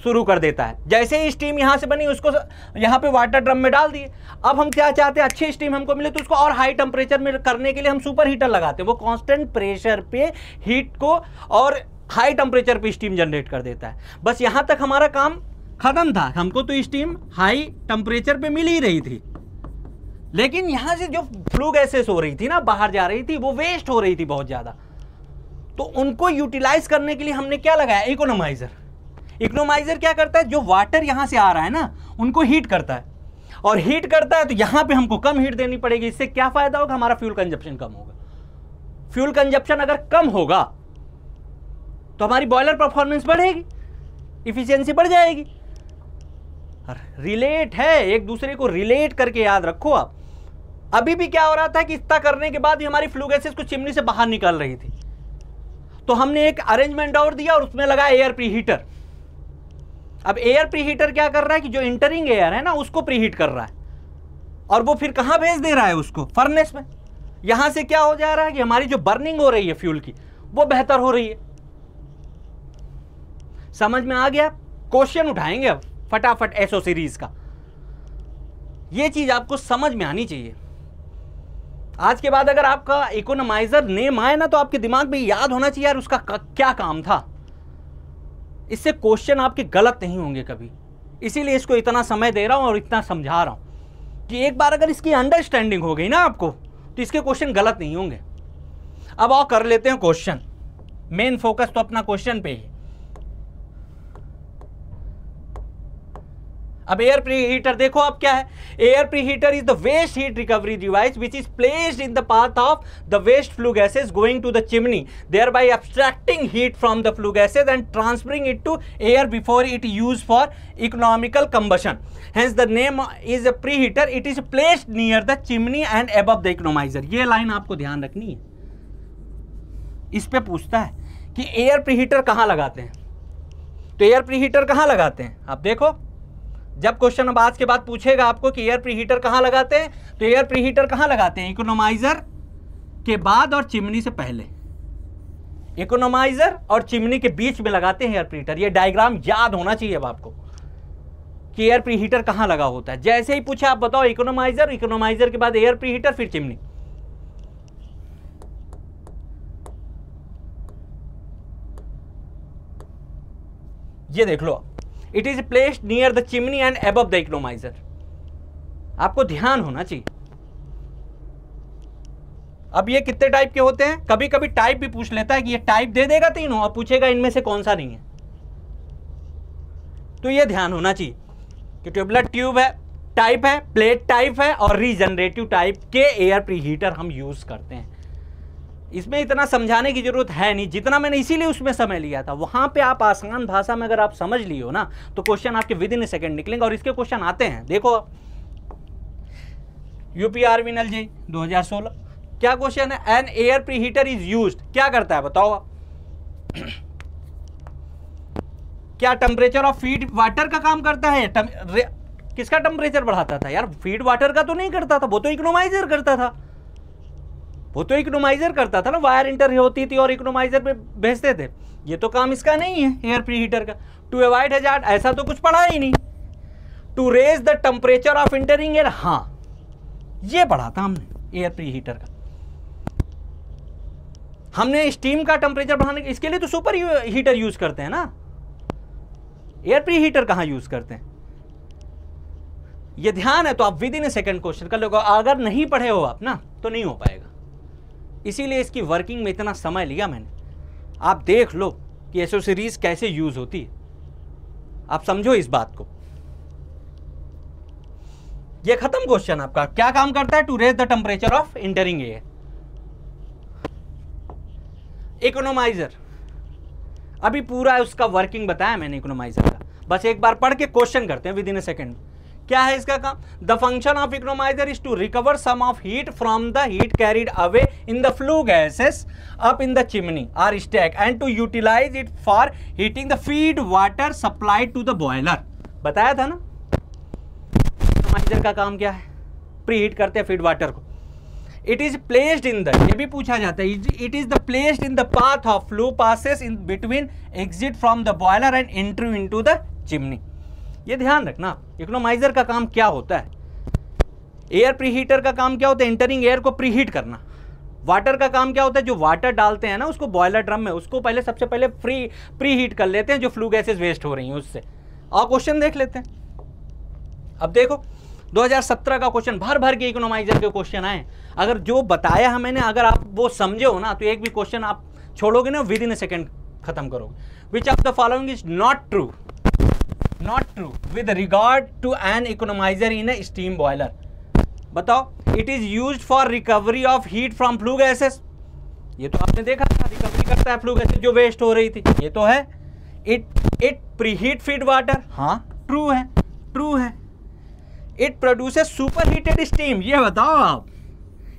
शुरू कर देता है। जैसे ही स्टीम यहाँ से बनी उसको यहाँ पे वाटर ड्रम में डाल दिए। अब हम क्या चाहते हैं, अच्छी स्टीम हमको मिले, तो उसको और हाई टेम्परेचर में करने के लिए हम सुपर हीटर लगाते हैं। वो कांस्टेंट प्रेशर पे हीट को और हाई टेम्परेचर पे स्टीम जनरेट कर देता है। बस यहाँ तक हमारा काम खत्म था, हमको तो स्टीम हाई टेम्परेचर पे मिल ही रही थी, लेकिन यहाँ से जो फ्लू गैसेस हो रही थी ना, बाहर जा रही थी, वो वेस्ट हो रही थी बहुत ज्यादा। तो उनको यूटिलाइज करने के लिए हमने क्या लगाया, इकोनोमाइजर। इकोनोमाइजर क्या करता है, जो वाटर यहां से आ रहा है ना उनको हीट करता है, और हीट करता है तो यहां पे हमको कम हीट देनी पड़ेगी। इससे क्या फायदा होगा, हमारा फ्यूल कंजप्शन कम होगा। फ्यूल कंजप्शन अगर कम होगा तो हमारी बॉयलर परफॉर्मेंस बढ़ेगी, इफिशियंसी बढ़ जाएगी। रिलेट है, एक दूसरे को रिलेट करके याद रखो आप। अभी भी क्या हो रहा था कि इतना करने के बाद भी हमारी फ्लू गैसेस को चिमनी से बाहर निकल रही थी, तो हमने एक अरेंजमेंट और दिया और उसमें लगा एयर प्रीहीटर। अब एयर प्रीहीटर क्या कर रहा है कि जो इंटरिंग एयर है ना उसको प्रीहीट कर रहा है। और वो फिर कहाँ भेज दे रहा है उसको, फर्नेस में। यहां से क्या हो जा रहा है कि हमारी जो बर्निंग हो रही है फ्यूल की वो बेहतर हो रही है। समझ में आ गया? क्वेश्चन उठाएंगे अब फटाफट एसओ सीरीज का। ये चीज आपको समझ में आनी चाहिए। आज के बाद अगर आपका इकोनोमाइजर नेम आए ना तो आपके दिमाग में याद होना चाहिए यार उसका क्या काम था। इससे क्वेश्चन आपके गलत नहीं होंगे कभी। इसीलिए इसको इतना समय दे रहा हूं और इतना समझा रहा हूं कि एक बार अगर इसकी अंडरस्टैंडिंग हो गई ना आपको तो इसके क्वेश्चन गलत नहीं होंगे। अब आओ कर लेते हैं क्वेश्चन। मेन फोकस तो अपना क्वेश्चन पे ही। अब एयर प्रीहीटर देखो अब क्या है। Air preheater is the waste heat recovery device which is placed in the path of the waste flue gases going to the chimney, thereby abstracting heat from the flue gases and transferring it to air before it used for economical combustion. Hence the name is a preheater. It is placed near the chimney and above the economizer. ये line आपको ध्यान रखनी है। इस पे पूछता है कि एयर प्रीहीटर कहाँ लगाते हैं, तो एयर प्रीहीटर कहाँ लगाते हैं आप देखो। जब क्वेश्चन अब आज के बाद पूछेगा आपको कि एयर प्रीहीटर कहाँ लगाते हैं, तो एयर प्रीहीटर कहाँ लगाते हैं, इकोनोमाइजर के बाद और चिमनी से पहले। इकोनोमाइजर और चिमनी के बीच में लगाते हैं एयर प्रीहीटर। ये डायग्राम याद होना चाहिए अब आपको कि एयर प्रीहीटर कहाँ लगा होता है। जैसे ही पूछा आप बताओ इकोनोमाइजर, इकोनोमाइजर के बाद एयर प्रीहीटर, फिर चिमनी। ये देख लो, it is placed near the chimney and above the economiser. आपको ध्यान होना चाहिए। अब ये कितने टाइप के होते हैं, कभी कभी टाइप भी पूछ लेता है कि ये टाइप दे देगा तीनों और पूछेगा इनमें से कौन सा नहीं है। तो ये ध्यान होना चाहिए कि ट्यूबलर ट्यूब है, टाइप है, प्लेट टाइप है और रीजनरेटिव टाइप के एयर प्रीहीटर हम यूज करते हैं। इसमें इतना समझाने की जरूरत है नहीं जितना मैंने इसीलिए उसमें समय लिया था। वहां पे आप आसान भाषा में अगर आप समझ लियो ना तो क्वेश्चन आपके विद इन ए सेकंड निकलेंगे। और इसके क्वेश्चन आते हैं, देखो यूपीआरबी NLJ 2016 क्या क्वेश्चन है, an air preheater is used, क्या करता है बताओ आप। क्या टेम्परेचर ऑफ फीड वाटर का काम करता है, किसका टेम्परेचर बढ़ाता था यार, फीड वाटर का तो नहीं करता था, वो तो इकोनोमाइजर करता था। वो तो इकोनोमाइजर करता था ना, वायर इंटर होती थी और इकोनोमाइजर पे भेजते थे। ये तो काम इसका नहीं है एयर प्रीहीटर का। टू अवॉइड हैजार्ड ऐसा तो कुछ पढ़ा ही नहीं। To raise the temperature of entering air, हाँ ये पढ़ा था हमने एयर प्रीहीटर का। हमने स्टीम का टेम्परेचर बढ़ाने के, इसके लिए तो सुपर हीटर यूज करते हैं ना, एयर प्रीहीटर कहां यूज करते हैं। ये ध्यान है तो आप with in A second question कर लोगे। अगर नहीं पढ़े हो आप ना तो नहीं हो पाएगा। इसीलिए इसकी वर्किंग में इतना समय लिया मैंने। आप देख लो कि एसओ सीरीज कैसे यूज होती है, आप समझो इस बात को। ये खत्म क्वेश्चन आपका। क्या काम करता है, to raise the temperature of entering air. Economiser अभी पूरा उसका वर्किंग बताया मैंने इकोनोमाइजर का, बस एक बार पढ़ के क्वेश्चन करते हैं विद इन ए सेकंड। क्या है इसका काम, the function of economiser is to recover some of heat from the heat carried away in the flue gases up in the chimney or stack and to utilise it for heating the feed water supplied to the boiler. बताया था ना economiser का काम क्या है, pre heat करते हैं feed water को। It is placed in the, ये भी पूछा जाता है, it is the placed in the path of flu passes in between exit from the boiler and entry into the chimney. ये ध्यान रखना इकोनोमाइजर का काम क्या होता है। एयर प्रीहीटर का काम क्या होता है, एंटरिंग एयर को प्रीहीट करना। वाटर का काम क्या होता है, जो वाटर डालते हैं ना उसको बॉयलर ड्रम में, उसको पहले सबसे पहले प्रीहीट कर लेते हैं जो फ्लू गैसेस वेस्ट हो रही हैं उससे। और क्वेश्चन देख लेते हैं। अब देखो 2017 का क्वेश्चन, भर भर के इकोनोमाइजर के क्वेश्चन आए। अगर जो बताया है मैंने, अगर आप वो समझे हो ना तो एक भी क्वेश्चन आप छोड़ोगे ना विद इन ए सेकेंड खत्म करोगे। Which of the following is not true, not true with regard to an economiser in a steam boiler. बताओ। It is used for recovery of heat from flue gases, ये तो आपने देखा था, recovery करता है फ्लू गैसेस जो waste हो रही थी, ये तो है। इट प्रीहीट फीड वाटर, हाँ ट्रू है, ट्रू है। It produces super heated steam, ये बताओ आप,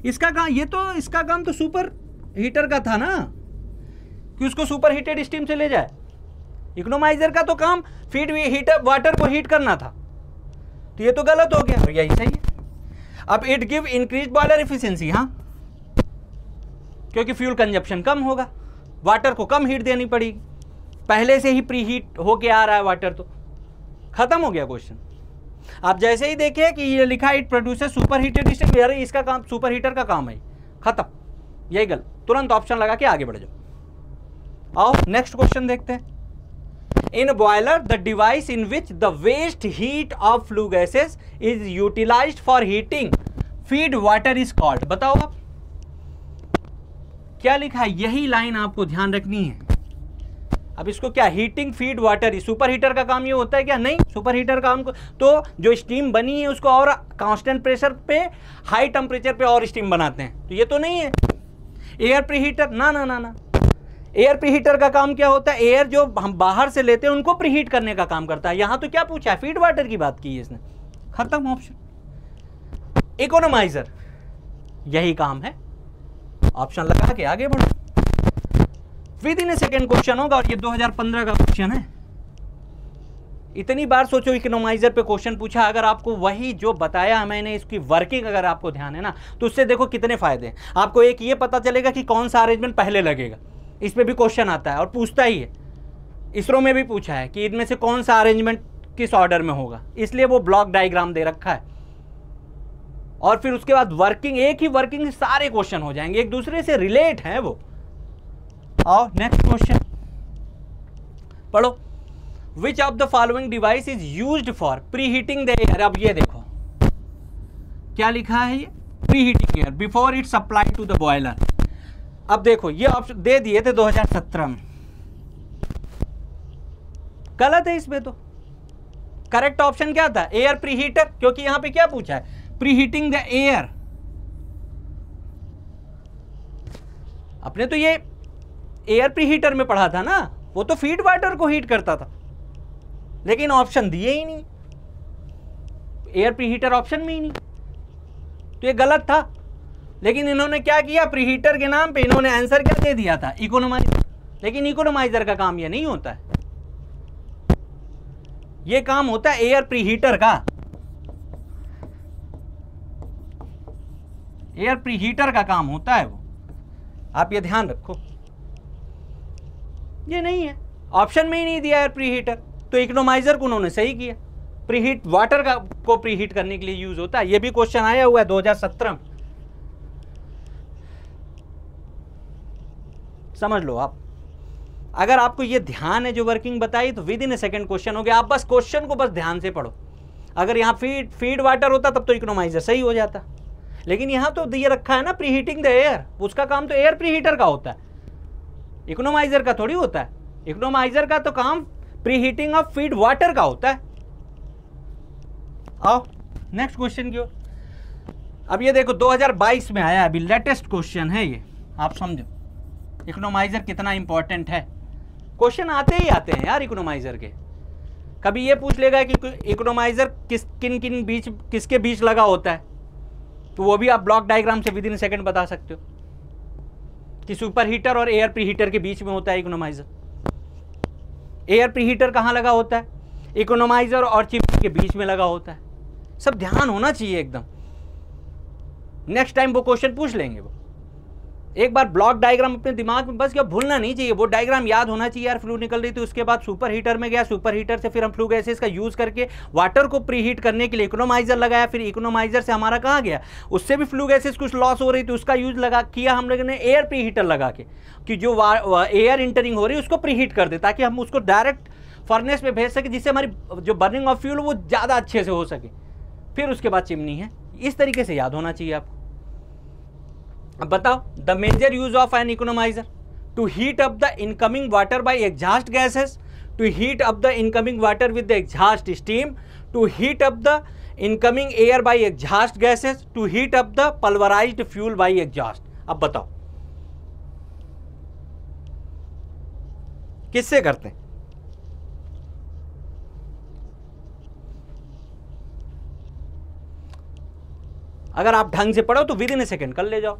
इसका काम, ये तो इसका काम तो सुपर हीटर का था ना कि उसको सुपर हीटेड स्टीम से ले जाए। इकोनोमाइजर का तो काम फीड हीटर वाटर को हीट करना था, तो ये तो गलत हो गया और यही सही है। अब it give increase boiler efficiency, हाँ, क्योंकि फ्यूल कंजप्शन कम होगा, वाटर को कम हीट देनी पड़ेगी, पहले से ही प्री हीट होके आ रहा है वाटर, तो खत्म हो गया क्वेश्चन। आप जैसे ही देखिए कि ये लिखा it produces super heated steam, अरे इसका काम सुपर हीटर का काम है, खत्म, यही गलत, तुरंत ऑप्शन लगा के आगे बढ़ जाओ। आओ नेक्स्ट क्वेश्चन देखते हैं। In boiler the device in which the waste heat of flue gases is utilised for heating feed water is called. बताओ आप क्या लिखा है, यही लाइन आपको ध्यान रखनी है। अब इसको क्या heating feed water, super heater का काम ये होता है क्या? नहीं, सुपर हीटर काम को तो जो स्टीम बनी है उसको और कांस्टेंट प्रेशर पे हाई टेम्परेचर पे और स्टीम बनाते हैं, तो ये तो नहीं है एयर प्रीहीटर, ना ना ना ना। एयर प्रीहीटर का काम क्या होता है, एयर जो हम बाहर से लेते हैं उनको प्रीहीट करने का काम करता है। यहां तो क्या पूछा है, फीड वाटर की बात की है इसने, खत्म ऑप्शन। इकोनोमाइजर यही काम है, ऑप्शन लगा के आगे बढ़ो। With in A second question होगा और ये 2015 का क्वेश्चन है। इतनी बार सोचो इकोनोमाइजर पे क्वेश्चन पूछा, अगर आपको वही जो बताया मैंने इसकी वर्किंग अगर आपको ध्यान है ना, तो उससे देखो कितने फायदे हैं आपको। एक ये पता चलेगा कि कौन सा अरेंजमेंट पहले लगेगा, इस पे भी क्वेश्चन आता है और पूछता ही है। इसरो में भी पूछा है कि इनमें से कौन सा अरेंजमेंट किस ऑर्डर में होगा, इसलिए वो ब्लॉक डायग्राम दे रखा है। और फिर उसके बाद वर्किंग, एक ही वर्किंग से सारे क्वेश्चन हो जाएंगे, एक दूसरे से रिलेट है वो। आओ नेक्स्ट क्वेश्चन पढ़ो। Which of the following device is used for pre heating the air. अब ये देखो क्या लिखा है, ये pre heating air before it supply to the boiler. अब देखो ये ऑप्शन दे दिए थे 2017 में, गलत है इसमें तो। करेक्ट ऑप्शन क्या था, एयर प्री हीटर, क्योंकि यहां पे क्या पूछा है, प्री हीटिंग द एयर। अपने तो ये एयर प्री हीटर में पढ़ा था ना, वो तो फीड वाटर को हीट करता था, लेकिन ऑप्शन दिए ही नहीं, एयर प्री हीटर ऑप्शन में ही नहीं, तो ये गलत था। लेकिन इन्होंने क्या किया, प्री हीटर के नाम पे इन्होंने आंसर क्या दे दिया था, इकोनोमाइजर। लेकिन इकोनोमाइजर का काम ये नहीं होता है, ये काम होता है एयर प्री हीटर का। एयर प्री हीटर का काम होता है वो, आप ये ध्यान रखो। ये नहीं है, ऑप्शन में ही नहीं दिया एयर प्री हीटर, तो इकोनोमाइजर को उन्होंने सही किया। प्रीहीट वाटर का को प्रीहीट करने के लिए यूज होता है, ये भी क्वेश्चन आया हुआ है 2017 में, समझ लो आप। अगर आपको ये ध्यान है जो वर्किंग बताई, तो with in A second question हो गया। आप बस क्वेश्चन को बस ध्यान से पढ़ो। अगर यहाँ फीड वाटर होता तब तो इकोनोमाइजर सही हो जाता, लेकिन यहाँ तो ये रखा है ना प्री हीटिंग द एयर, उसका काम तो एयर प्री हीटर का होता है, इकोनोमाइजर का थोड़ी होता है। इकोनोमाइजर का तो काम pre heating of feed water का होता है। आओ नेक्स्ट क्वेश्चन की ओर। अब ये देखो 2022 में आया, अभी लेटेस्ट क्वेश्चन है ये, आप समझो इकोनोमाइजर कितना इंपॉर्टेंट है। क्वेश्चन आते ही आते हैं यार इकोनोमाइजर के। कभी ये पूछ लेगा कि इकोनोमाइजर किसके बीच लगा होता है, तो वो भी आप ब्लॉक डायग्राम से विद इन सेकंड बता सकते हो कि सुपर हीटर और एयर प्री हीटर के बीच में होता है इकोनोमाइजर। एयर प्री हीटर कहाँ लगा होता है, इकोनोमाइजर और चिमनी के बीच में लगा होता है। सब ध्यान होना चाहिए एकदम, नेक्स्ट टाइम वो क्वेश्चन पूछ लेंगे। वो एक बार ब्लॉक डायग्राम अपने दिमाग में बस क्या भूलना नहीं चाहिए, वो डायग्राम याद होना चाहिए। यार फ्लू निकल रही थी, उसके बाद सुपर हीटर में गया, सुपर हीटर से फिर हम फ्लू गैसेस का यूज करके वाटर को प्रीहीट करने के लिए इकोनोमाइजर लगाया, फिर इकोनोमाइजर से हमारा कहाँ गया, उससे भी फ्लू गैसेस कुछ लॉस हो रही थी, उसका यूज किया हम लोगों ने एयर प्रीहीटर लगा के, कि जो एयर इंटरिंग हो रही है उसको प्रीहीट कर दे, ताकि हम उसको डायरेक्ट फर्नेस में भेज सके, जिससे हमारी जो बर्निंग ऑफ फ्यूल वो ज़्यादा अच्छे से हो सके। फिर उसके बाद चिमनी है, इस तरीके से याद होना चाहिए आपको। अब बताओ, the major use of an economiser to heat up the incoming water by exhaust gases, to heat up the incoming water with the exhaust steam, to heat up the incoming air by exhaust gases, to heat up the pulverised fuel by exhaust. अब बताओ किससे करते हैं? अगर आप ढंग से पढ़ो तो विद इन ए सेकेंड कर ले जाओ।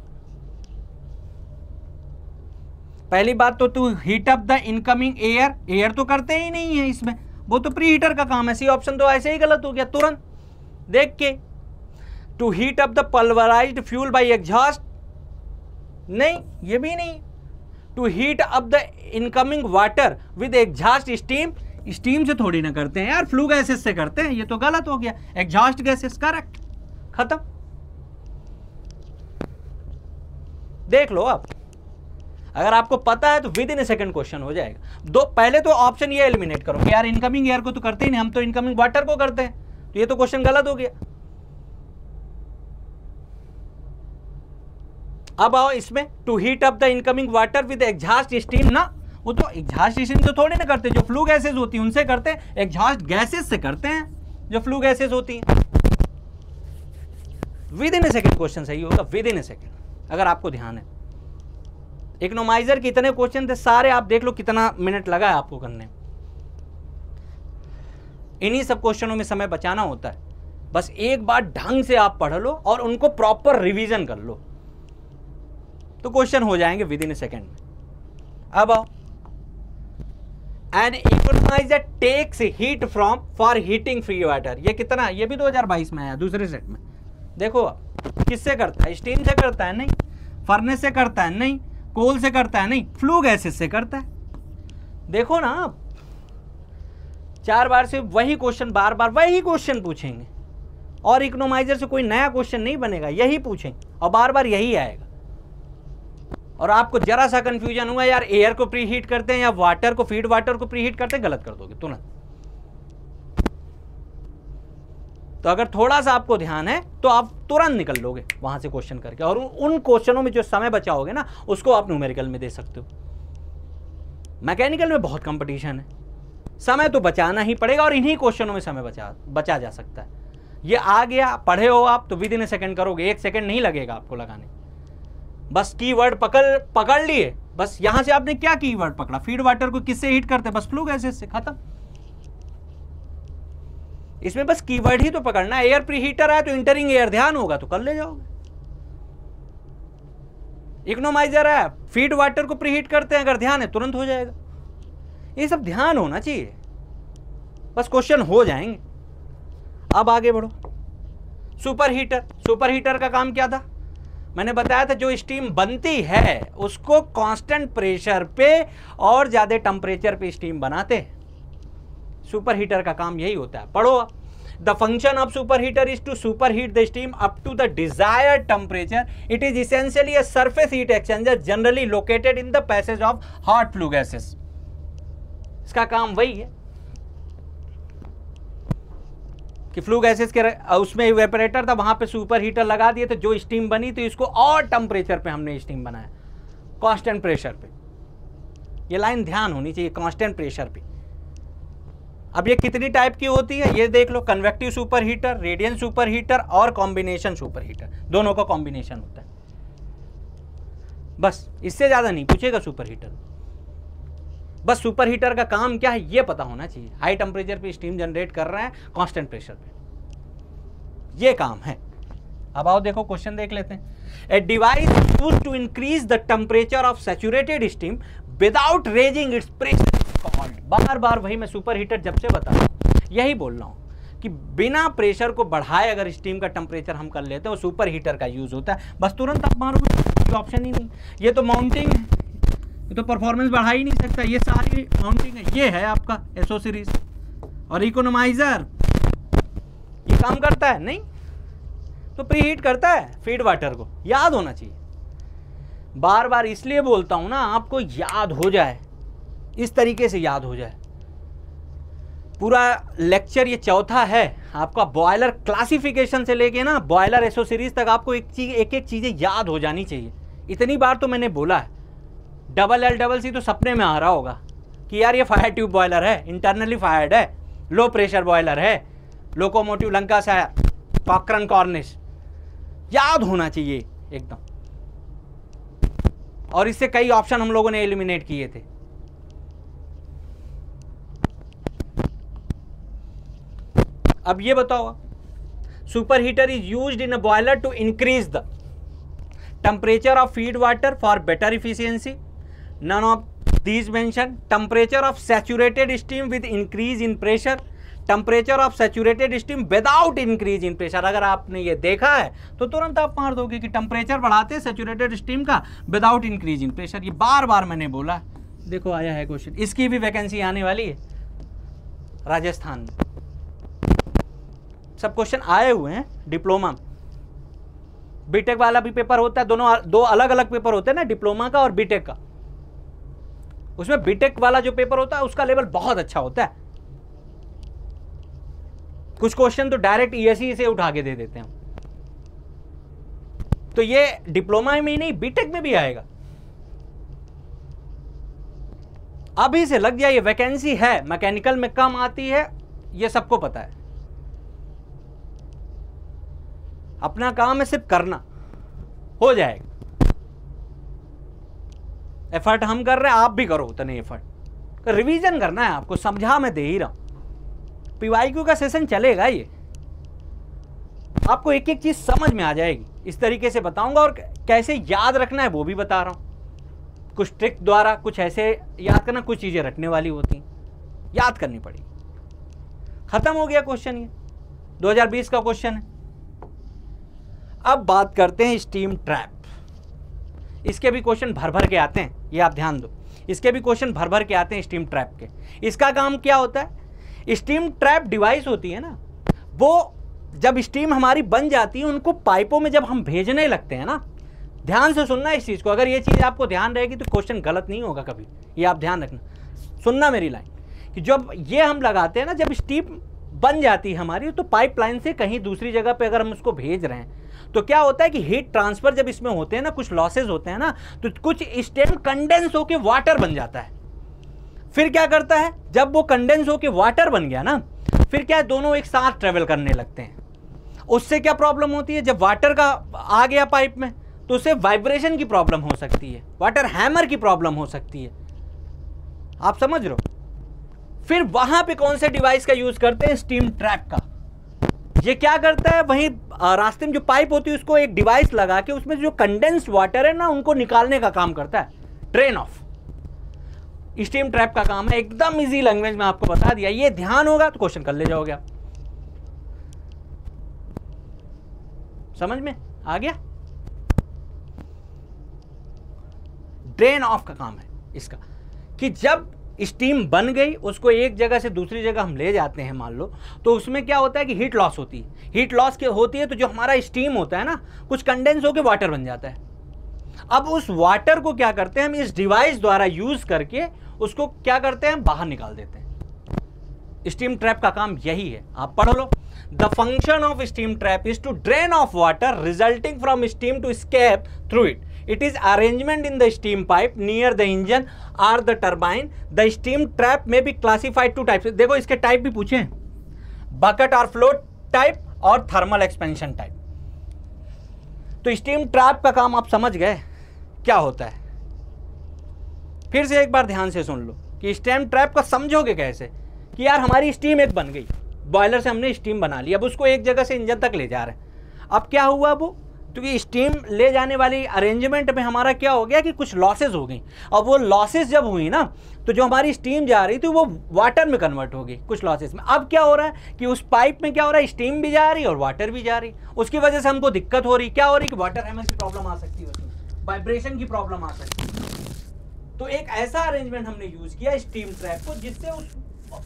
पहली बात तो to heat up the incoming air, air तो करते ही नहीं है इसमें, वो तो प्री हीटर का काम है। सी ऑप्शन तो ऐसे ही गलत हो गया तुरंत देख के। To heat up the pulverised fuel by exhaust, नहीं ये भी नहीं। To heat up the incoming water with exhaust steam, steam से थोड़ी ना करते हैं यार, फ्लू गैसेस से करते हैं, ये तो गलत हो गया। एग्जॉस्ट गैसेस करेक्ट, खत्म। देख लो आप, अगर आपको पता है तो with in A second question हो जाएगा। दो पहले तो ऑप्शन ये एलिमिनेट करो कि यार इनकमिंग एयर को तो करते ही नहीं, हम तो इनकमिंग वाटर को करते हैं, तो ये तो क्वेश्चन गलत हो गया। अब आओ इसमें, to heat up the incoming water with exhaust steam ना, वो तो एग्जॉस्ट स्टीम तो थोड़ी ना करते, जो फ्लू गैसेस होती हैं उनसे करते हैं, एग्जॉस्ट गैसेस से करते हैं जो फ्लू गैसेस होती हैं। With in A second question सही होगा, विद इन ए सेकंड, अगर आपको ध्यान है। इकोनोमाइजर के इतने क्वेश्चन थे सारे, आप देख लो कितना मिनट लगा है आपको करने। इन्हीं सब क्वेश्चनों में समय बचाना होता है, बस एक बार ढंग से आप पढ़ लो और उनको प्रॉपर रिवीजन कर लो तो क्वेश्चन हो जाएंगे विद इन ए सेकेंड में। अब आओ, an economiser takes heat from for heating free water, ये कितना, ये भी 2022 में आया दूसरे सेट में। देखो किससे करता है, स्टीम से करता है नहीं, फर्नेस से करता है नहीं, कोल से करता है नहीं, फ्लू गैसेस से करता है। देखो ना आप, 4 बार से वही क्वेश्चन, बार बार वही क्वेश्चन पूछेंगे और इकोनोमाइजर से कोई नया क्वेश्चन नहीं बनेगा, यही पूछेंगे और बार बार यही आएगा। और आपको जरा सा कंफ्यूजन हुआ यार एयर को प्री हीट करते हैं या वाटर को, फीड वाटर को प्री हीट करते हैं, गलत कर दोगे तुरंत। तो अगर थोड़ा सा आपको ध्यान है तो आप तुरंत निकल लोगे वहां से क्वेश्चन करके, और उन क्वेश्चनों में जो समय बचाओगे ना उसको आप न्यूमेरिकल में दे सकते हो। मैकेनिकल में बहुत कंपटीशन है, समय तो बचाना ही पड़ेगा और इन्हीं क्वेश्चनों में समय बचा जा सकता है। ये आ गया, पढ़े हो आप तो विद इन ए सेकंड करोगे, 1 सेकंड नहीं लगेगा आपको लगाने। बस कीवर्ड पकड़ लिए, बस यहां से आपने क्या कीवर्ड पकड़ा, फीड वाटर को किससे हीट करते हैं, बस फ्लू गैसेस से, खत्म। इसमें बस कीवर्ड ही तो पकड़ना है। एयर प्री हीटर है तो इंटरिंग एयर ध्यान होगा तो कर ले जाओगे। इकोनोमाइजर है, फीड वाटर को प्री हीट करते हैं, अगर ध्यान है तुरंत हो जाएगा। ये सब ध्यान होना चाहिए, बस क्वेश्चन हो जाएंगे। अब आगे बढ़ो, सुपर हीटर। सुपर हीटर का काम क्या था, मैंने बताया था जो स्टीम बनती है उसको कांस्टेंट प्रेशर पे और ज्यादा टेम्परेचर पे स्टीम बनाते हैं। सुपर हीटर का काम यही होता है, पढ़ो। The function of super heater is to super heat the steam up to the desired temperature. It is essentially a surface heat exchanger generally located in the passage of hot flue gases. इसका काम वही है कि flue gases के उसमें evaporator था, वहां पे सुपर हीटर लगा दिए तो जो स्टीम बनी तो इसको और टेम्परेचर पे हमने स्टीम बनाया, कांस्टेंट प्रेशर पे। ये लाइन ध्यान होनी चाहिए, कांस्टेंट प्रेशर पे। अब ये कितनी टाइप की होती है ये देख लो, convective super heater, radiant super heater और कॉम्बिनेशन सुपर हीटर, दोनों का कॉम्बिनेशन होता है। बस इससे ज्यादा नहीं पूछेगा सुपर हीटर। बस सुपर हीटर का काम क्या है ये पता होना चाहिए। हाई टेम्परेचर पे स्टीम जनरेट कर रहा है कांस्टेंट प्रेशर पे, ये काम है। अब आओ देखो क्वेश्चन देख लेते हैं। A device used to increase the temperature of saturated steam without raising its pressure called. बार बार वही मैं सुपर हीटर जब से बता रहा हूं यही बोल रहा हूं कि बिना प्रेशर को बढ़ाए अगर स्टीम का टेम्परेचर हम कर लेते हैं वो सुपर हीटर का यूज होता है। बस तुरंत आप मारोगे, ऑप्शन ही नहीं। ये तो माउंटिंग है, ये तो परफॉर्मेंस बढ़ा ही नहीं सकता, ये सारी माउंटिंग है। ये है आपका एसओ सीरीज। और इकोनोमाइजर ये काम करता है नहीं तो प्री हीट करता है फीड वाटर को, याद होना चाहिए। बार बार इसलिए बोलता हूं ना आपको याद हो जाए, इस तरीके से याद हो जाए। पूरा लेक्चर ये चौथा है आपका, बॉयलर क्लासिफिकेशन से लेके ना बॉयलर एसओ सीरीज तक आपको एक एक चीजें याद हो जानी चाहिए। इतनी बार तो मैंने बोला है। डबल एल डबल सी तो सपने में आ रहा होगा कि यार ये फायर ट्यूब बॉयलर है, इंटरनली फायर्ड है, लो प्रेशर बॉयलर है, लोकोमोटिव लंकाशायर, कॉकरन कॉर्निश, याद होना चाहिए एकदम। और इससे कई ऑप्शन हम लोगों ने एलिमिनेट किए थे। अब ये बताओ, super heater is used in a boiler to increase the temperature of feed water for better efficiency. None of these mention temperature of saturated steam with increase in pressure, temperature of saturated steam without increase in pressure. अगर आपने ये देखा है तो तुरंत आप मार दोगे कि टेम्परेचर बढ़ाते हैं सैचुरेटेड स्टीम का विदाउट इंक्रीज इन प्रेशर। ये बार बार मैंने बोला, देखो आया है क्वेश्चन, इसकी भी वैकेंसी आने वाली है राजस्थान में। सब क्वेश्चन आए हुए हैं डिप्लोमा, बीटेक वाला भी पेपर होता है, दोनों दो अलग अलग पेपर होते हैं ना, डिप्लोमा का और बीटेक का। उसमें बीटेक वाला जो पेपर होता है उसका लेवल बहुत अच्छा होता है। कुछ क्वेश्चन तो डायरेक्ट ईएसई से उठा के दे देते हैं। तो ये डिप्लोमा में ही नहीं, बीटेक में भी आएगा। अभी से लग जाइए, वैकेंसी है, मैकेनिकल में कम आती है, ये सबको पता है। अपना काम है सिर्फ करना, हो जाएगा। एफर्ट हम कर रहे हैं, आप भी करो उतने एफर्ट। रिवीजन करना है आपको, समझा मैं दे ही रहा हूं। पीवाईक्यू का सेशन चलेगा, ये आपको एक एक चीज समझ में आ जाएगी। इस तरीके से बताऊंगा, और कैसे याद रखना है वो भी बता रहा हूं। कुछ ट्रिक द्वारा कुछ ऐसे याद करना, कुछ चीजें रटने वाली होती हैं, याद करनी पड़ेगी। खत्म हो गया क्वेश्चन, ये 2020 का क्वेश्चन है। अब बात करते हैं स्टीम ट्रैप। इसके भी क्वेश्चन भर भर के आते हैं, ये आप ध्यान दो। इसके भी क्वेश्चन भर भर के आते हैं स्टीम ट्रैप के। इसका काम क्या होता है? स्टीम ट्रैप डिवाइस होती है ना, वो जब स्टीम हमारी बन जाती है, उनको पाइपों में जब हम भेजने लगते हैं ना, ध्यान से सुनना इस चीज़ को। अगर ये चीज़ आपको ध्यान रहेगी तो क्वेश्चन गलत नहीं होगा कभी। ये आप ध्यान रखना, सुनना मेरी लाइन, कि जब ये हम लगाते हैं ना, जब स्टीम बन जाती है हमारी, तो पाइपलाइन से कहीं दूसरी जगह पे अगर हम उसको भेज रहे हैं, तो क्या होता है कि हीट ट्रांसफर जब इसमें होते हैं ना, कुछ लॉसेज होते हैं ना, तो कुछ स्टीम कंडेंस होके वाटर बन जाता है। फिर क्या करता है, जब वो कंडेंस होके वाटर बन गया ना, फिर क्या, दोनों एक साथ ट्रेवल करने लगते हैं। उससे क्या प्रॉब्लम होती है, जब वाटर का आ गया पाइप में, तो उससे वाइब्रेशन की प्रॉब्लम हो सकती है, वाटर हैमर की प्रॉब्लम हो सकती है। आप समझ रहे हो? फिर वहां पे कौन से डिवाइस का यूज करते हैं? स्टीम ट्रैप का। ये क्या करता है, वहीं रास्ते में जो पाइप होती है उसको एक डिवाइस लगा के उसमें जो कंडेंस्ड वाटर है ना, उनको निकालने का काम करता है। ड्रेन ऑफ स्टीम ट्रैप का काम है। एकदम इजी लैंग्वेज में आपको बता दिया। ये ध्यान होगा तो क्वेश्चन कर ले जाओगे आप। समझ में आ गया? ड्रेन ऑफ का काम है इसका, कि जब स्टीम बन गई, उसको एक जगह से दूसरी जगह हम ले जाते हैं मान लो, तो उसमें क्या होता है कि हीट लॉस होती है। हीट लॉस होती है तो जो हमारा स्टीम होता है ना, कुछ कंडेंस होकर वाटर बन जाता है। अब उस वाटर को क्या करते हैं हम, इस डिवाइस द्वारा यूज करके उसको क्या करते हैं, बाहर निकाल देते हैं। स्टीम ट्रैप का काम यही है, आप पढ़ लो। The function of steam trap is to drain off water resulting from steam to escape through it. It is arrangement in the steam pipe near the engine or the turbine. The steam trap may be classified two types. देखो इसके type भी पूछे हैं, bucket और float type और thermal expansion type. तो steam trap का काम आप समझ गए क्या होता है। फिर से एक बार ध्यान से सुन लो कि स्टीम ट्रैप का समझोगे कैसे, कि यार हमारी स्टीम एक बन गई, बॉयलर से हमने स्टीम बना ली, अब उसको एक जगह से इंजन तक ले जा रहे हैं। अब क्या हुआ, वो क्योंकि स्टीम ले जाने वाली अरेंजमेंट में हमारा क्या हो गया कि कुछ लॉसेज हो गई। अब वो लॉसेज जब हुई ना, तो जो हमारी स्टीम जा रही थी वो वाटर में कन्वर्ट हो गई कुछ लॉसेज में। अब क्या हो रहा है कि उस पाइप में क्या हो रहा है, स्टीम भी जा रही है और वाटर भी जा रही। उसकी वजह से हमको दिक्कत हो रही, क्या हो रही कि वाटर हैमर की प्रॉब्लम आ सकती है, वाइब्रेशन की प्रॉब्लम आ सकती है। तो एक ऐसा अरेंजमेंट हमने यूज किया स्टीम ट्रैप को, जिससे उस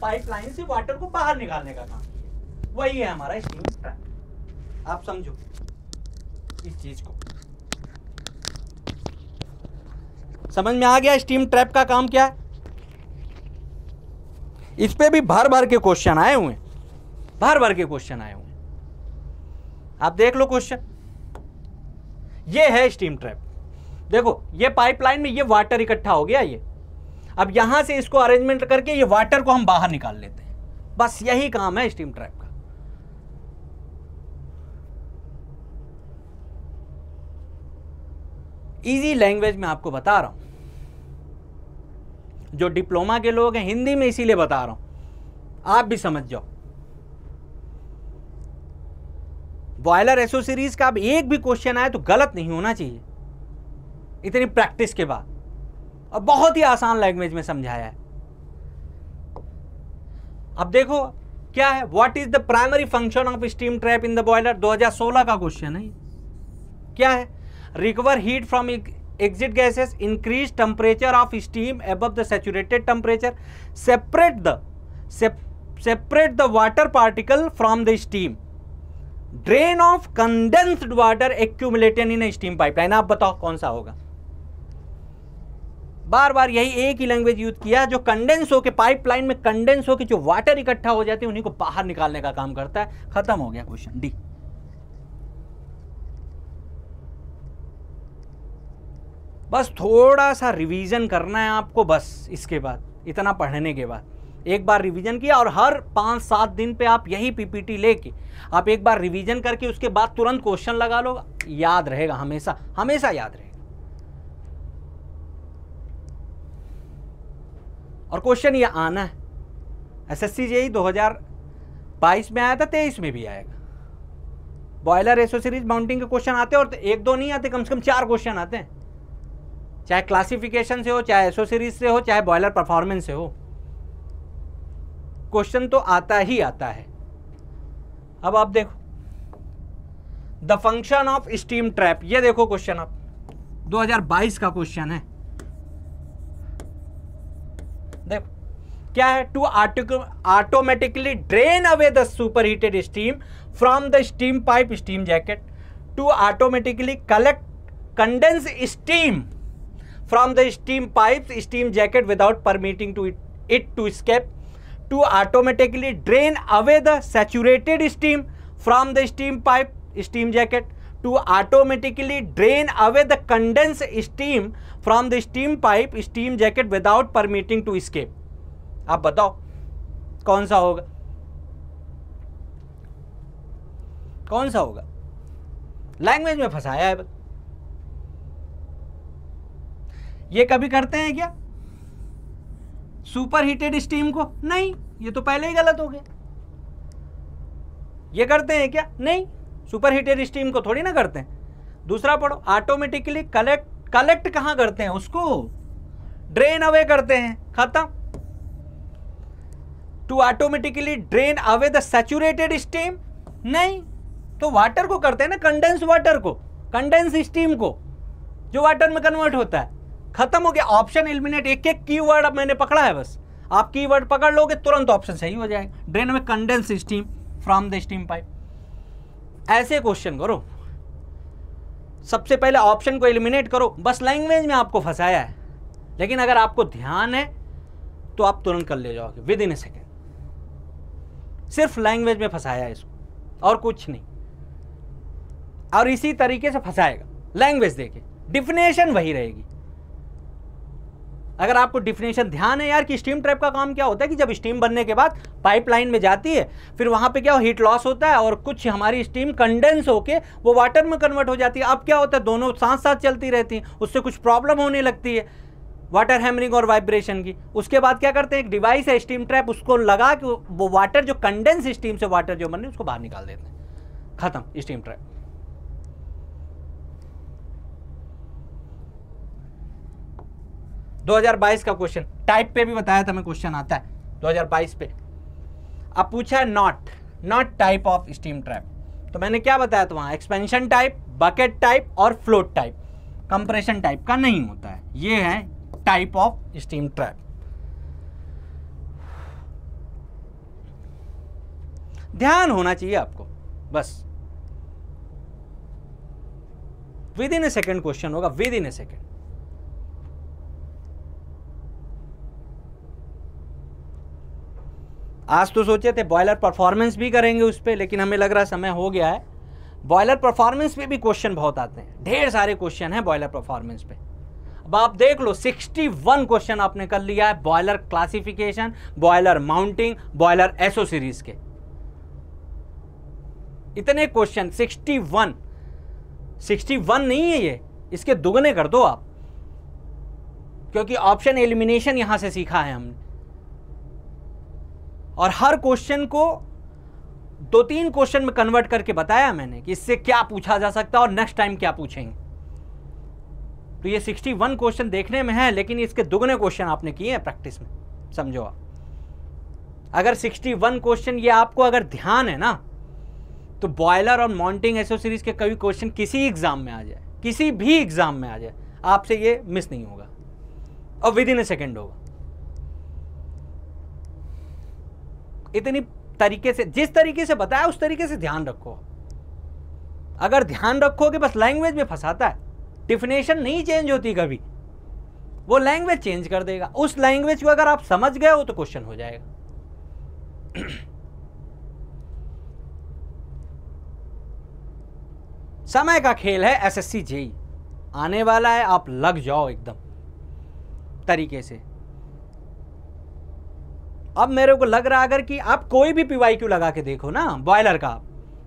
पाइपलाइन से वाटर को बाहर निकालने का काम किया। वही है हमारा स्टीम ट्रैप। आप समझो इस चीज को, समझ में आ गया स्टीम ट्रैप का काम क्या है। इस पे भी भर भर के क्वेश्चन आए हुए हैं, भर भर के क्वेश्चन आए हुए हैं। आप देख लो क्वेश्चन, ये है स्टीम ट्रैप। देखो ये पाइपलाइन में ये वाटर इकट्ठा हो गया, ये अब यहां से इसको अरेंजमेंट करके ये वाटर को हम बाहर निकाल लेते हैं। बस यही काम है स्टीम ट्रैप का। इजी लैंग्वेज में आपको बता रहा हूं, जो डिप्लोमा के लोग हैं हिंदी में इसीलिए बता रहा हूं, आप भी समझ जाओ। बॉयलर एसओ सीरीज का अब एक भी क्वेश्चन आए तो गलत नहीं होना चाहिए, इतनी प्रैक्टिस के बाद, और बहुत ही आसान लैंग्वेज में समझाया है। अब देखो क्या है, what is the primary function of steam trap in the boiler, 2016 का क्वेश्चन है। क्या है, recover heat from exit gases, increase temperature of steam above the saturated temperature, separate the water particle from the steam, drain off condensed water accumulated in a steam pipeline। आप बताओ कौन सा होगा। बार बार यही एक ही लैंग्वेज यूज किया, जो condense होकर पाइपलाइन में कंडेंस होकर जो वाटर इकट्ठा हो जाते हैं उन्हीं को बाहर निकालने का काम करता है। खत्म हो गया क्वेश्चन डी। बस थोड़ा सा रिवीजन करना है आपको, बस इसके बाद इतना पढ़ने के बाद एक बार रिवीजन किया, और हर 5-7 दिन पे आप यही पीपीटी लेके आप एक बार रिवीजन करके उसके बाद तुरंत क्वेश्चन लगा लो, याद रहेगा, हमेशा हमेशा याद रहेगा। और क्वेश्चन ये आना है, एसएससी जेईई 2022 में आया था, 23 में भी आएगा। बॉयलर एसोसीरीज माउंटिंग के क्वेश्चन आते हैं, और 1-2 नहीं आते, कम से कम 4 क्वेश्चन आते हैं, चाहे क्लासिफिकेशन से हो, चाहे एसोसीरीज से हो, चाहे बॉयलर परफॉर्मेंस से हो, क्वेश्चन तो आता ही आता है। अब आप देखो the function of steam trap, ये देखो क्वेश्चन आप 2022 का क्वेश्चन है। देखो क्या है, to automatically drain away the superheated steam from the steam pipe steam jacket, to automatically collect condense steam from the steam pipes steam jacket without permitting it to escape, to automatically drain away the saturated steam from the steam pipe steam jacket, to automatically drain away the condensed steam from the steam pipe steam jacket without permitting to escape। आप बताओ कौन सा होगा, कौन सा होगा। Language में फंसाया है। ये कभी करते हैं क्या सुपर हीटेड स्टीम को? नहीं, ये तो पहले ही गलत हो गया। ये करते हैं क्या? नहीं, सुपर हीटेड स्टीम को थोड़ी ना करते हैं। दूसरा पढ़ो, ऑटोमेटिकली कलेक्ट कहां करते हैं उसको? ड्रेन अवे करते हैं, खत्म। To automatically drain away the saturated steam, नहीं, तो वाटर को करते हैं ना, कंडेंस वाटर को, कंडेंस स्टीम को, जो वाटर में कन्वर्ट होता है। खत्म हो गया, ऑप्शन एलिमिनेट। एक एक कीवर्ड अब मैंने पकड़ा है, बस आप कीवर्ड पकड़ लोगे तुरंत ऑप्शन सही हो जाएगा। ड्रेन में condense steam from the steam pipe. ऐसे क्वेश्चन करो, सबसे पहले ऑप्शन को एलिमिनेट करो। बस लैंग्वेज में आपको फंसाया है, लेकिन अगर आपको ध्यान है तो आप तुरंत कर ले जाओगे विद इन ए सेकेंड। सिर्फ लैंग्वेज में फंसाया है इसको, और कुछ नहीं। और इसी तरीके से फंसाएगा, लैंग्वेज देके डिफिनेशन वही रहेगी। अगर आपको डिफिनेशन ध्यान है यार कि स्टीम ट्रैप का काम क्या होता है, कि जब स्टीम बनने के बाद पाइपलाइन में जाती है, फिर वहां पे क्या हीट लॉस होता है, और कुछ हमारी स्टीम कंडेंस होके वो वाटर में कन्वर्ट हो जाती है। अब क्या होता है, दोनों साथ साथ चलती रहती हैं, उससे कुछ प्रॉब्लम होने लगती है वाटर हैमरिंग और वाइब्रेशन की। उसके बाद क्या करते हैं, एक डिवाइस है स्टीम ट्रैप, उसको लगा के वो वाटर जो कंडेंस स्टीम से वाटर जो बने उसको बाहर निकाल देते हैं। खत्म स्टीम ट्रैप। दो 2022 का क्वेश्चन, टाइप पे भी बताया था मैं, क्वेश्चन आता है 2022 पे। अब पूछा है not type of steam trap, तो मैंने क्या बताया था वहां, एक्सपेंशन टाइप, बकेट टाइप और फ्लोट टाइप। कंप्रेशन टाइप का नहीं होता है, ये है टाइप ऑफ स्टीम ट्रैप। ध्यान होना चाहिए आपको, बस with in A second question होगा, विद इन ए सेकेंड। आज तो सोचे थे बॉयलर परफॉर्मेंस भी करेंगे उस पर, लेकिन हमें लग रहा समय हो गया है। बॉयलर परफॉर्मेंस पे भी क्वेश्चन बहुत आते हैं, ढेर सारे क्वेश्चन हैं बॉयलर परफॉर्मेंस पे। अब आप देख लो 61 क्वेश्चन आपने कर लिया है boiler classification, boiler mounting, boiler SO series के। इतने क्वेश्चन 61 नहीं है ये, इसके दुगने कर दो आप, क्योंकि ऑप्शन एलिमिनेशन यहां से सीखा है हमने। और हर क्वेश्चन को 2-3 क्वेश्चन में कन्वर्ट करके बताया मैंने कि इससे क्या पूछा जा सकता है और नेक्स्ट टाइम क्या पूछेंगे। तो ये 61 क्वेश्चन देखने में है, लेकिन इसके दुगने क्वेश्चन आपने किए हैं प्रैक्टिस में, समझो आप। अगर 61 क्वेश्चन ये आपको अगर ध्यान है ना, तो बॉयलर और माउंटिंग एसेसरीज के कभी क्वेश्चन किसी एग्जाम में आ जाए, किसी भी एग्जाम में आ जाए, आपसे ये मिस नहीं होगा और विद इन ए सेकेंड होगा। इतनी तरीके से, जिस तरीके से बताया उस तरीके से ध्यान रखो। अगर ध्यान रखोगे, बस लैंग्वेज में फंसाता है, डिफिनेशन नहीं चेंज होती कभी, वो लैंग्वेज चेंज कर देगा। उस लैंग्वेज को अगर आप समझ गए हो तो क्वेश्चन हो जाएगा। समय का खेल है एसएससी जेई, आने वाला है, आप लग जाओ एकदम तरीके से। अब मेरे को लग रहा है अगर कि आप कोई भी पीवाईक्यू लगा के देखो ना बॉयलर का,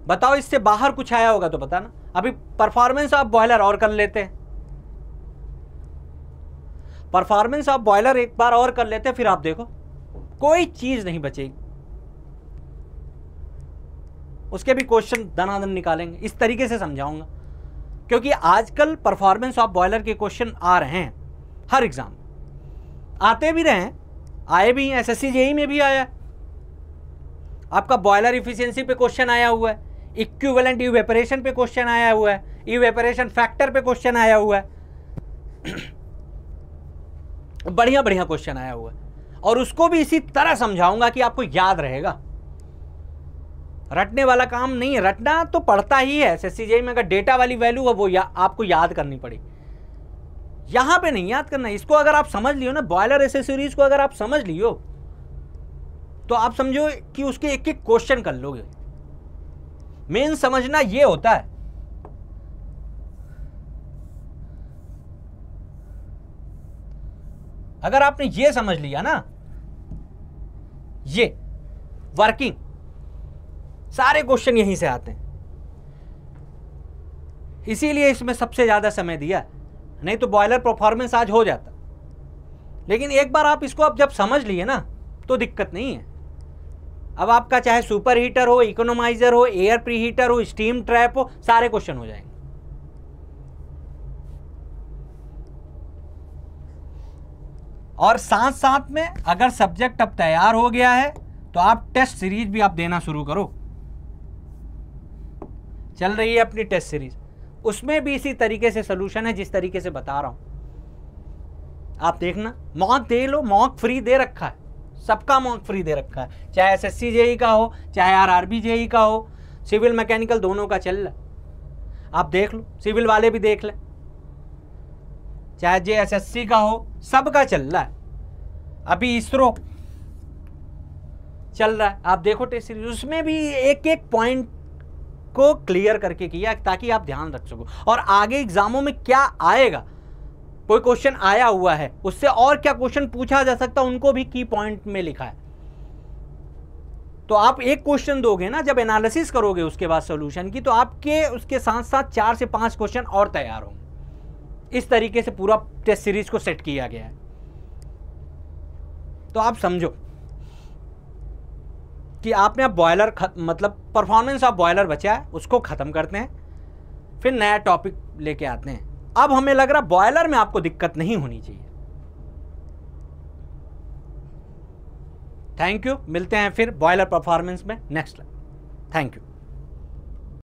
बताओ इससे बाहर कुछ आया होगा तो बताना। अभी परफॉर्मेंस आप बॉयलर और कर लेते हैं, परफॉर्मेंस आप बॉयलर एक बार और कर लेते हैं, फिर आप देखो कोई चीज नहीं बचेगी। उसके भी क्वेश्चन दनादन निकालेंगे, इस तरीके से समझाऊंगा, क्योंकि आजकल परफॉर्मेंस ऑफ बॉयलर के क्वेश्चन आ रहे हैं हर एग्जाम, आते भी रहे हैं, आए भी हैं, एसएससी जेई में भी आया है। आपका बॉयलर इफिशियंसी पे क्वेश्चन आया हुआ है, इक्विवेलेंट इवेपोरेशन पे क्वेश्चन आया हुआ है, इवेपोरेशन फैक्टर पे क्वेश्चन आया हुआ है, बढ़िया बढ़िया क्वेश्चन आया हुआ है। और उसको भी इसी तरह समझाऊंगा कि आपको याद रहेगा। रटने वाला काम नहीं है, रटना तो पड़ता ही है एसएससी जेई में, अगर डेटा वाली वैल्यू है वो आपको याद करनी पड़ेगी, यहां पे नहीं याद करना। इसको अगर आप समझ लियो ना, बॉयलर एसेसरीज को अगर आप समझ लियो तो आप समझो कि उसके एक एक क्वेश्चन कर लोगे। मेन समझना ये होता है। अगर आपने ये समझ लिया ना, ये वर्किंग, सारे क्वेश्चन यहीं से आते हैं, इसीलिए इसमें सबसे ज्यादा समय दिया, नहीं तो बॉयलर परफॉर्मेंस आज हो जाता। लेकिन एक बार आप इसको जब समझ लिए ना तो दिक्कत नहीं है। अब आपका चाहे सुपर हीटर हो, इकोनोमाइजर हो, एयर प्री हीटर हो, स्टीम ट्रैप हो, सारे क्वेश्चन हो जाएंगे। और साथ साथ में अगर सब्जेक्ट अब तैयार हो गया है तो आप टेस्ट सीरीज भी आप देना शुरू करो। चल रही है अपनी टेस्ट सीरीज, उसमें भी इसी तरीके से सोल्यूशन है जिस तरीके से बता रहा हूं। आप देखना, मॉक दे लो, मॉक फ्री दे रखा है, सबका मॉक फ्री दे रखा है, चाहे एसएससी जेई का हो, चाहे आरआरबी जेई का हो, सिविल मैकेनिकल दोनों का चल रहा है। आप देख लो, सिविल वाले भी देख लें, चाहे जेएसएससी का हो, सबका चल रहा है। अभी इसरो चल रहा है, आप देखो टेस्ट सीरीज, उसमें भी एक एक पॉइंट को क्लियर करके किया ताकि आप ध्यान रख सको। और आगे एग्जामों में क्या आएगा, कोई क्वेश्चन आया हुआ है, उससे और क्या क्वेश्चन पूछा जा सकता, उनको भी की पॉइंट में लिखा है। तो आप एक क्वेश्चन दोगे ना, जब एनालिसिस करोगे उसके बाद सॉल्यूशन की, तो आपके उसके साथ साथ 4 से 5 क्वेश्चन और तैयार होंगे। इस तरीके से पूरा टेस्ट सीरीज को सेट किया गया है। तो आप समझो कि आपने अब बॉयलर मतलब परफॉर्मेंस ऑफ बॉयलर बचा है, उसको खत्म करते हैं, फिर नया टॉपिक लेके आते हैं। अब हमें लग रहा बॉयलर में आपको दिक्कत नहीं होनी चाहिए। थैंक यू, मिलते हैं फिर बॉयलर परफॉर्मेंस में नेक्स्ट। Thank you.